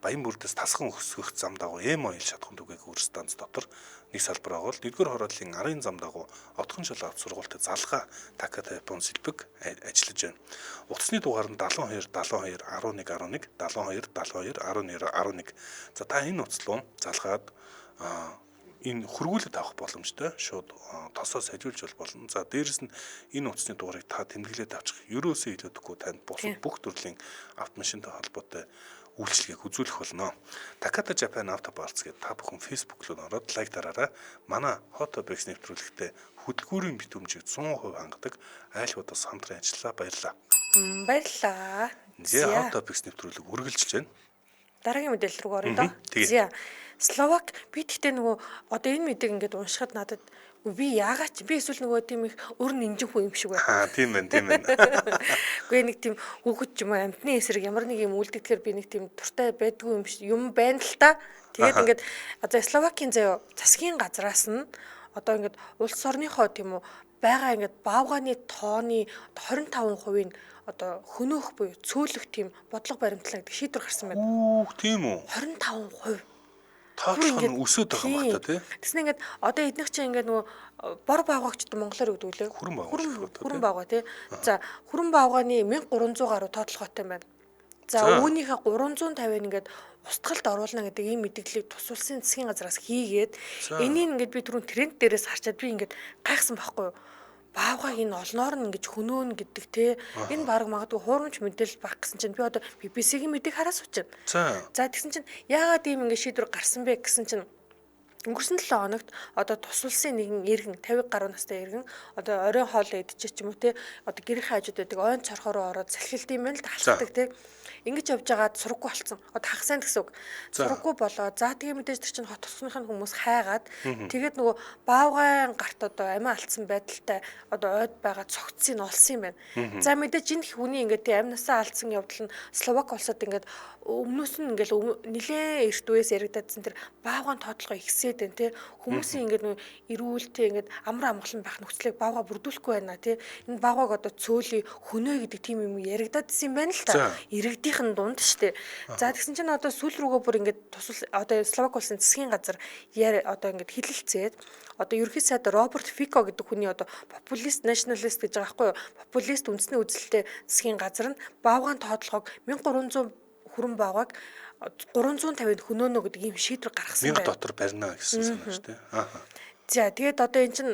Баян бүрдээс тасхан өсгөх зам дагуу M-oil шатхуун түгээх үр станц дотор нэг салбар байгаа бол 1-р хорооллын арын зам дагуу отхон жол авт сургуультай залгаа Takata Japan сэлбэг ажиллаж байна. Утасны дугаар нь 72 72 11 11 72 72 12 11. За та энэ утас руу залгаад энэ хөргүүлэлт авах боломжтой шууд тосоо сажуулж болно. За дээрэс нь энэ утасны дугаарыг та тэмдэглээд авчих ерөөсөө илүүдэхгүй танд бусад бүх төрлийн автомашинтай холбоотой үйлчлэгийг үзүүлэх болно. Takata Japan Auto Parts гэдэг та бүхэн Facebook руу ороод лайк дараарай. Манай Hotobix нэвтрүүлэгтээ хөдөлгүүрийн битүүмжийг 100% хангадаг айлгуудаас хамтран ажиллаа. Баярлалаа. Баярлалаа. Тэгээ Hotobix нэвтрүүлэг үргэлжилж байна. Дараагийн мэдээлэл рүү оръё доо. За Словак би тэгтээ нөгөө одоо энэ мэдээг ингээд уншихад надад би яагаад би эсвэл нөгөө тийм их өр нинжин хүн юм шиг байна. Тийм байна. Гэхдээ нэг тийм хүүхэд ч юм уу амтны эсрэг ямар нэг юм үлдэгдэхээр би нэг тийм дуртай байдгүй юм байна л та. Тэгээд ингээд одоо Словакийн заяа засгийн газраас нь одоо ингээд улс орныхоо тийм үү байгаа ингээд баавгааны тооны 25%-ийг одоо хөнөөх буюу цөөлөх тийм бодлого баримтлаа гэдэг шийдвэр гарсан байна. Тийм үү? 25%. Тооцоолох нь өсөд байгаа юм байна тий. Тэснэ ингээд одоо эднийх чинь ингээд нөгөө бор баавгаагчд монголоор өгдөг үлээ. Хүрэн баавгаа тий. За хүрэн баавгааны 1300 гаруй тоотлоготой байна. За үүнийхээ 350-ыг ингээд устгалд оруулна гэдэг ийм мэдээллийг тус улсын засгийн газраас хийгээд энийг ингээд би түрүүн тренд дээрээс харчаад би ингээд гайхсан байхгүй юу? Баавгааг энэ олноор нь ингэж хөнөөнө гэдэг те энэ баг магадгүй хуурамч мэдээлэл баг гэсэн чинь би одоо BBC-ийн мэдээг хараад суучихна. За тэгсэн чинь яагаад ийм ингэ шийдвэр гарсан бэ гэсэн чинь өнгөрсөн 7 хоногт одоо тус улсын нэгэн иргэн 50 гаруй настай иргэн одоо оройн хоолоо идчихэж ч юм уу те одоо гэрийн хажууд байдаг ойн цорхороо ороод салхилт юм байна л талцдаг те ингэж явж байгаад сургаггүй болсон. Одоо хах сайн гэсэн үг. Сургаггүй болоо. За тэгээ мэдээж тэр чинь хот тосгоныхын хүмүүс хайгаад тэгээд нөгөө баавгайн гарт одоо амиа алдсан байдалтай одоо ойд байгаа цогцсыг нь олсон юм байна. За мэдээж энэ хүний ингээд амнасаа алдсан явдал нь Словак улсад ингээд өмнөөс нь ингээд нилээн эрт үеэс яригдсан тэр баавгаан тоотлого ихсээд байна те хүмүүсийн ингээд нөгөө эрүүлтэй ингээд амар амгалан байх нөхцөлийг баавгаа бүрдүүлэхгүй байна те энэ баавгааг одоо цөөлий хөнөө гэдэг тийм юм яригдадсан юм байна л та. Иргэдийнхэн дунд штэ. За тэгсэн чинь одоо сүүл рүүгээ бүр ингээд тусал одоо Словак улсын засгийн газар одоо ингээд хилэлцээд одоо ерөнхий сайд Роберт Фико гэдэг хүний одоо популист националист гэж байгаа байхгүй юу? Популист үндэсний үзэлтэй засгийн газар нь баавгаан тоотлогоог 1300 хүрэн баавгааг 350-д хөнөөнө гэдэг ийм шийдвэр гаргасан байна. 1000 дотор барина гэсэн санаа шүү дээ. За тэгээд одоо эн чинь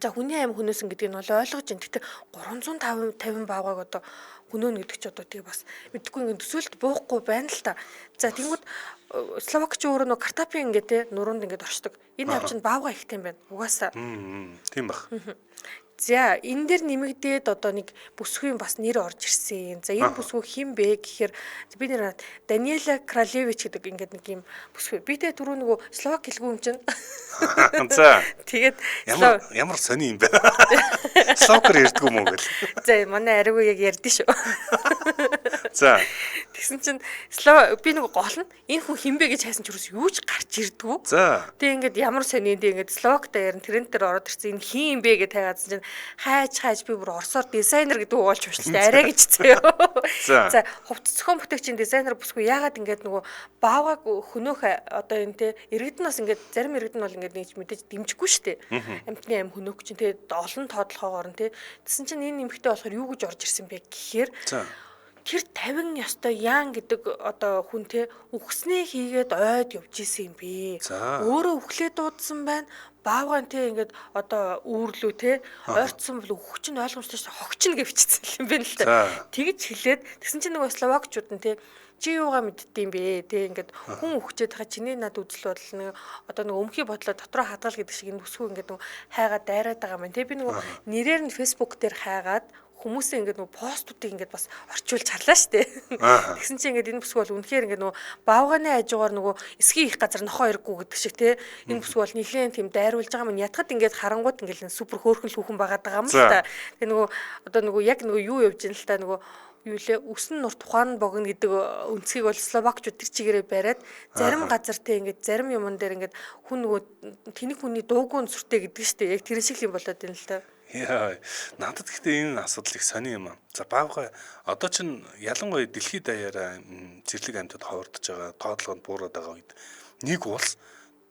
за хүний аим хөнөөсөн гэдгийг нь бол ойлгож байна. Гэхдээ 350 баавгааг одоо хөнөөнө гэдэг чи одоо тэгээ бас мэдхгүй ингэ төсөөлт буухгүй байна л та. За тэнгууд Словакч өөрөө нөө картапын ингээ те нуруунд ингээ оршдог. Энэ хав чинь баавгаа ихтэй юм байна. Угаасаа. Тийм баг. За энэ дээр нэмэгдээд одоо нэг бүсгүй бас нэр орж ирсэн. За энэ бүсгүй хэн бэ гэхээр би нэр Даниэла Кралевич гэдэг ингээд нэг юм бүсгүй. Би тэ түрүү нөгөө словак хэлгүй юм чинь. За. Тэгээд ямар сони юм бэ? Словакэр ярьдгүй юм уу гэл. За манай ариугүй яг ярьдэн шүү. За. Тэгсэн чинь би нөгөө гол нь энэ хүн хэн бэ гэж хайсан ч юу ч гарч ирдгүү. За. Тэг ингээд ямар сони энэ ингээд словакта ярин тренд дээр ороод ирсэн энэ хэн юм бэ гэж тайгаадсан чинь хайж би бүр орсоор дизайнер гэдэг үг олж уншлаа арай гэж заяа. За хувцас зохион бүтээгчийн дизайнер бүсгүй яагаад ингээд нөгөө баавгаг хөнөөх одоо энэ те иргэдэн бас ингээд зарим иргэдэн бол ингээд нэгж мэдээж дэмжихгүй штэ. Амтны аим хөнөөх чинь те олон тоодлохоогоор нь те тэгсэн чинь энэ нэмэгтэй болохоор юу гэж орж ирсэн бэ гэхээр тэр 50 ёстой яан гэдэг одоо хүн те үхснээ хийгээд ойд явж исэн юм би. Өөрөө үхлээ дуудсан байна. Баавгаан те ингээд одоо үүрлүү те ойрцсон бол үхэх чинь ойлгомжтой шүү хогчно гэж бичсэн юм байна л та. Тэгж хэлээд тэгсэн чинь нөгөө словакчууд нь те чи юугаа мэддэм бэ те ингээд хүн үхчээд байгаа чиний над үзэл бодол нэг одоо нэг өмхий бодлоо дотроо хадгал гэдэг шиг энэ бүсгүй ингээд нөгөө хайгаад дайраад байгаа юм те би нөгөө нэрээр нь фэйсбુક дээр хайгаад хүмүүсээ ингээд нөгөө постуудыг ингээд бас орчуулж харлаа штэ. Тэгсэн чинь ингээд энэ бүсгүй бол үнэхээр ингээд нөгөө баавгааны хажуугаар нөгөө эсгийн их газар нохоо иргэхгүй гэдэг шиг те энэ бүсгүй бол нэхлэн тийм дайруулж байгаа юм ятгад ингээд харангууд ингээд супер хөөрхөн хүүхэн байгаад байгаа юм л та. Тэгээ нөгөө одоо нөгөө яг нөгөө юу явж ийн л та нөгөө юу лээ үсэн нур тухайн богино гэдэг үнцгийг бол словакчууд тэр чигээрээ бариад зарим газар те ингээд зарим юмн дээр ингээд хүн нөгөө тэнэг хүний дуугүй сүртэй гэдэг штэ яг тэр шиг юм болоод байна л та. Яа, надад гэхдээ энэ асуудал их сони юм аа. За баавга одоо чинь ялангуяа дэлхийд даяараа зэрлэг амьтад ховордож байгаа, тоодлогонд буураад байгаа үед нэг улс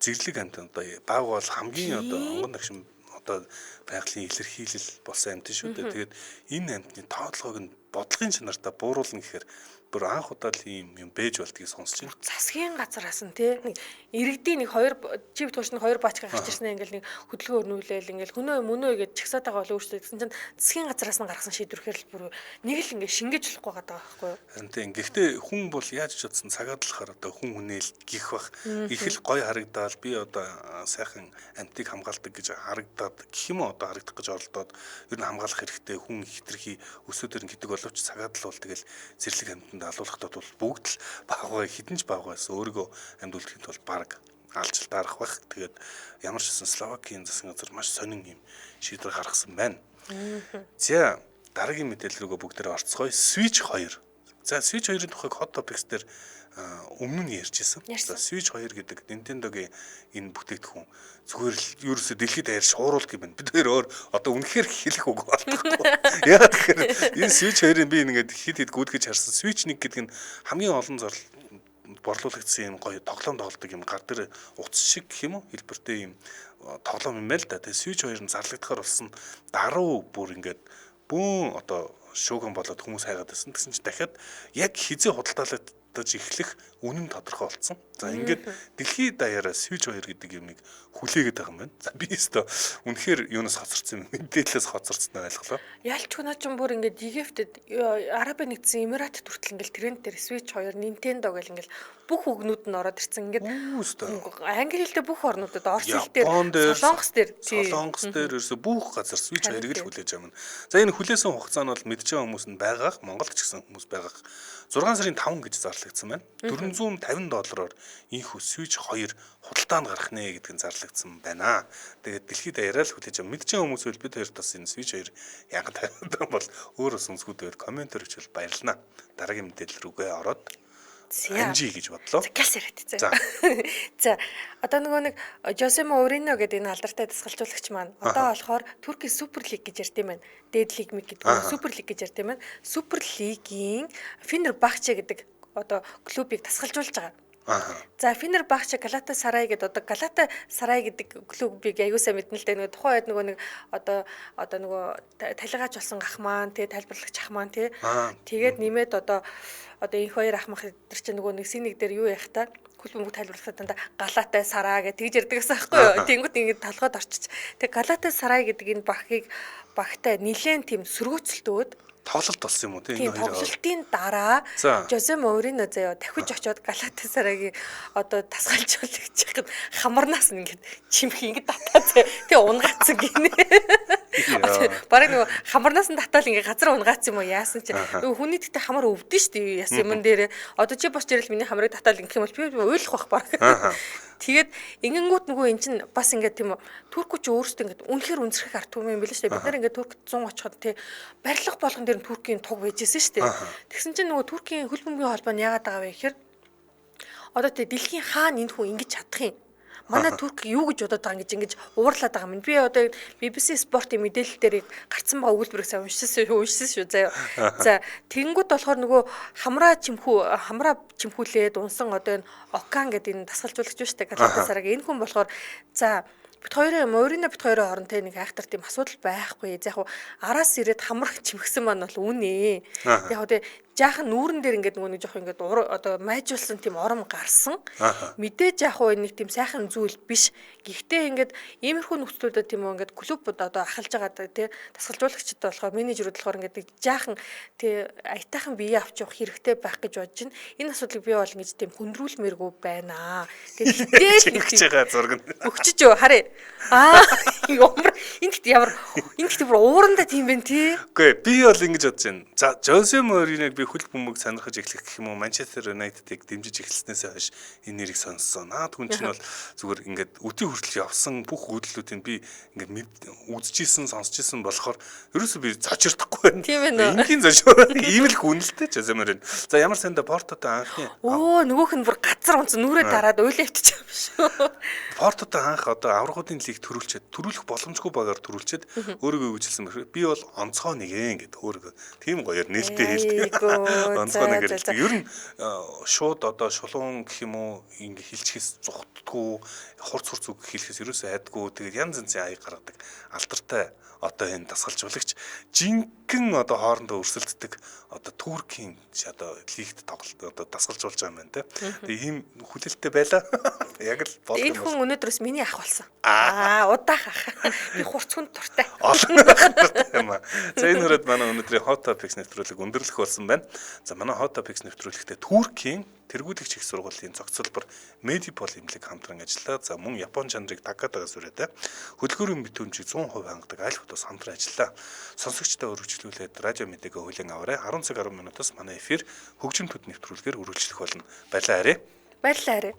зэрлэг амьтад одоо баавга бол хамгийн одоо онгон дагшин одоо байгалийн илэрхийлэл болсон амьтан шүү дээ. Тэгээд энэ амьтны тоодлогыг нь бодлогын чанартаа бууруулна гэхээр бүр анх удаа л ийм юм бэж болдгийг сонсч байна. Засгийн газараас нь тий нэг иргэдийн нэг хоёр жив туушны хоёр баачга гарч ирсэн ингээл нэг хөдөлгөөн өрнүүлээл ингээл хөнөө мөнөө гэж чагсаад байгаа бол өөрсдөө гэсэн чинь засгийн газараас нь гаргасан шийдвэрхээр л бүр нэг л ингээ шингээж болохгүй байгаа байхгүй юу? Харин тий гэхдээ хүн бол яаж ч чадсан цагаадлахаар одоо хүн хүнээл гих бах их л гой харагдаал би одоо сайхан амьтыг хамгаалдаг гэж харагдаад гэх юм одоо харагдах гэж оролдоод ер нь хамгаалах хэрэгтэй хүн хитрхи өсөөдөр гэдэг боловч цагаадлал бол тэгэл зэрлэг амьтанд алуулахдаа бол бүгд л баавгай хідэнч баавгайс өөрийгөө амьд үлдэхэд бол баг алж дарах бах. Тэгээд ямар ч гэсэн Словакийн засгийн газар маш сонин юм шийдвэр гаргасан байна. За дараагийн мэдээлэл рүүгээ бүгдээрээ орцгоё. Switch 2. За Switch 2-ын тухайг Hot Topics дээр өмнө нь ярьжсэн. За Switch 2 гэдэг Nintendo-гийн энэ бүтээгдэхүүн зүгээр л ерөөсөө дэлхийд даяар шуурулдаг юм байна. Бид өөр одоо үнэхээр хэлэх үг болтохгүй. Яагаад тэгэхээр энэ Switch 2-ын би ингээд хэд гүйлгэж харсан. Switch 1 гэдэг нь хамгийн олон борлуулагдсан юм гоё тоглоом тоглодог юм гар дээр утас шиг гэх юм уу хэлбэртэй юм тоглоом юм байл да. Тэгээ Switch 2 нь зарлагдахаар болсон даруй бүр ингээд бүүн одоо шууган болоод хүмүүс хайгаад байсан. Тэгсэн чинь дахиад яг хизээ худалдаалаад эхлэх үнэн тодорхой болсон. За ингээд дэлхийд даяараа Switch 2 гэдэг юмыг хүлээгээд байгаа юм байна. За би өөртөө үнэхээр юунаас хоцорсон юм мэдээлэлээс хоцорсон ойлголоо. Ялч хүн чинь бүр ингээд Египтэд Арабын нэгдсэн Эмират хүртэл ингээд тренд дээр Switch 2 Nintendo гэл ингээд бүх үгнүүд нь ороод ирсэн. Ингээд англи хэлтэй бүх орнуудад орос хэлтэй солонгос дээр ерөөсө бүх газар Switch 2-ыг л хүлээж байгаа юм. За энэ хүлээсэн хугацаа нь бол мэдж байгаа хүмүүс нь байгаах, Монголд ч гэсэн хүмүүс байгаах 6 сарын 5 гэж зарлагдсан байна. $450-оор инхүү Switch 2 худалдаанд гарах нэ гэдэг нь зарлагдсан байна. Тэгээд дэлхийд даяараа л хүлээж байгаа. Мэдж байгаа хүмүүс бол бид хоёрт бас энэ Switch 2 яг тавьсан бол өөрөөс өнсгүүдээр комментээр өчвөл баярлнаа. Дараагийн мэдээлэл рүүгээ ороод амжи гэж бодлоо. Галс яриад. За одоо нөгөө нэг Жосе Моурино гэдэг энэ алдартай дасгалжуулагч маань одоо болохоор Туркийн Супер лиг гэж ярьд юм байна. Дээд лиг мэг гэдэг Супер лиг гэж ярьд юм байна. Супер лигийн Фенербахче гэдэг одоо клубыг дасгалжуулж байгаа. За Фенербахче Галатасарай гэдэг одоо Галатасарай гэдэг клубыг аяусаа мэднэ л дээ нөгөө тухайн үед нөгөө нэг одоо нөгөө талигаач болсон ах маань тий тайлбарлагч ах маань тий тэгээд нэмээд одоо энэ хоёр ах мах тэр чинь нөгөө нэг синэг дээр юу яах та клуб мөнгө тайлбарлахад дандаа Галатасарай гэж тэгж ярьдаг гэсэн аахгүй юу. Тэнгүүд ингэж толгойд орчиж. Тэг Галатасарай гэдэг энэ багтай нилээн тийм сөргөөцөлтөөд тоглолт болсон юм уу тийм энэ хоёроо. Тоглолтын дараа Жозе Моурино заяа дахиж очиод Галатасарайгийн одоо дасгалжуулагч хахад хамарнаас нь ингэж чимх ингэж татаа заяа. Тэг унгацсан гинэ. Бараг нөгөө хамарнаас нь татвал ингээ газар унгац юм уу яасан чи нөгөө хүний тэгтээ хамар өвдөн шүү дээ яасан юм дээр одоо чи бос ирэл миний хамрыг татвал ингэх юм бол би ойлгох бах баг. Тэгээд ингэнгүүт нөгөө эн чин бас ингээ тийм туркууд ч өөрсдөө ингээ үнэхээр үнсрэх арт түмэн юм билээ шүү дээ. Бид нар ингээ туркт 100 очиход тий барилга болгон дээр нь туркийн туг байжсэн шүү дээ. Тэгсэн чинь нөгөө туркийн хөл бөмбөгийн холбоо нь яагаад байгаа вэ гэхээр одоо тий дэлхийн хаана энэ хүн ингэж чадах юм. Манай турк юу гэж бодоод байгаа ингэж уурлаад байгаа юм. Би одоо BBC спортын мэдээлэл дээр гарцсан байгаа өгүүлбэрийг сайн уншсан шүү заяа. За тэгэнгүүт болохоор нөгөө хамраа чимхүүлээд унсан одоо энэ Окан гэдэг энэ дасгалжуулагч шүү дээ. Галатасараг энэ хүн болохоор за бит хоёрын Морина бит хоёрын хоорондоо нэг айхтар тийм асуудал байхгүй. За яг араас ирээд хамрах чимхсэн маань бол үнэ. Яг одоо жаахан нүүрэн дээр ингээд нөгөө нэг жоох ингээд одоо майжуулсан тийм ором гарсан. Мэдээж яг нэг тийм сайхан зүйл биш. Гэхдээ ингээд иймэрхүү нөхцлүүдэд тийм ингээд клубуд одоо ахалж байгаа тий дасгалжуулагчд болохоор менежерүүд болохоор ингээд жаахан тий аятайхан бие авч явах хэрэгтэй байх гэж бодож байна. Энэ асуудлыг би бол ингэж тийм хөндрүүлмээргүй байна. Тэгээд ингэж байгаа зураг нь өгчөж юу харъя. Ямар энэ гэхдээ бүр уурандаа тийм байх тий. Үгүй би бол ингэж бодож байна. За Жозе Мориныг би хөл бөмбөг сонирхож эхлэх гэх юм уу Манчестер Юнайтедыг дэмжиж эхэлснээс хойш энэ нэрийг сонссон. Хүн чинь бол зүгээр ингээд өдий хүртэл явсан бүх үйлдэлүүдийг би ингээд үзчихсэн, сонсчихсан болохоор ерөөсөө би зочирдохгүй байна. Энгийн зочир ийм л хүн л дээ Жозе Морин. За ямар санда Портодоо анхны нөгөөх нь бүр газар унц нүрээ дараад уйлаа өвтчих юм шүү. Портодоо анх одоо аврагуудын лиг төрүүлэх боломжгүй багаар төрүүлчихэд өөрийгөө үжилсэн бэх. Би бол онцгой нэгэн гэдэг өөрийгөө тийм гоёор нээлттэй хэлдэг. Онцгой нэг хэлдэг. Ер нь шууд одоо шулуун гэх юм уу ингэ хилчгээс зүхддгүү хурц үг хэлэхээс ерөөсөө айдгүй. Тэгээд янз янзын аяг гаргадаг. Алдартай одоо энэ дасгалжуулагч жинхэнэ одоо хоорондоо өрсөлддөг одоо Туркийн одоо лигт тоглолт одоо дасгалжуулж байгаа юм байна те. Тэгээ ийм хүлээлттэй байла. Яг л болдог. Энэ хүн өнөөдрөөс миний ах болсон. Удаах ах. Би хурцхан туртай. За энэ хүрээд манай өнөөдрийн Hot Topics нэвтрүүлэг өндөрлөх болсон байна. За манай Hot Topics нэвтрүүлэгтээ Туркийн тэргүүлэгч их сургуулийн зохицолбор Medipol эмнэлэг хамтран ажиллаа. За мөн Япон чанарыг Такадагаас үрээд хөдөлгөөрийн битүүмжийг 100% хангадаг аль хотоос хамтран ажиллаа. Сонсогчдоо өргөжлүүлээд радио мэдээгээ хүлээн аваарай. 10 цаг 10 минутаас манай эфир хөгжим төд нэвтрүүлгээр үргэлжлэх болно. Баярлалаа. Баярлалаа.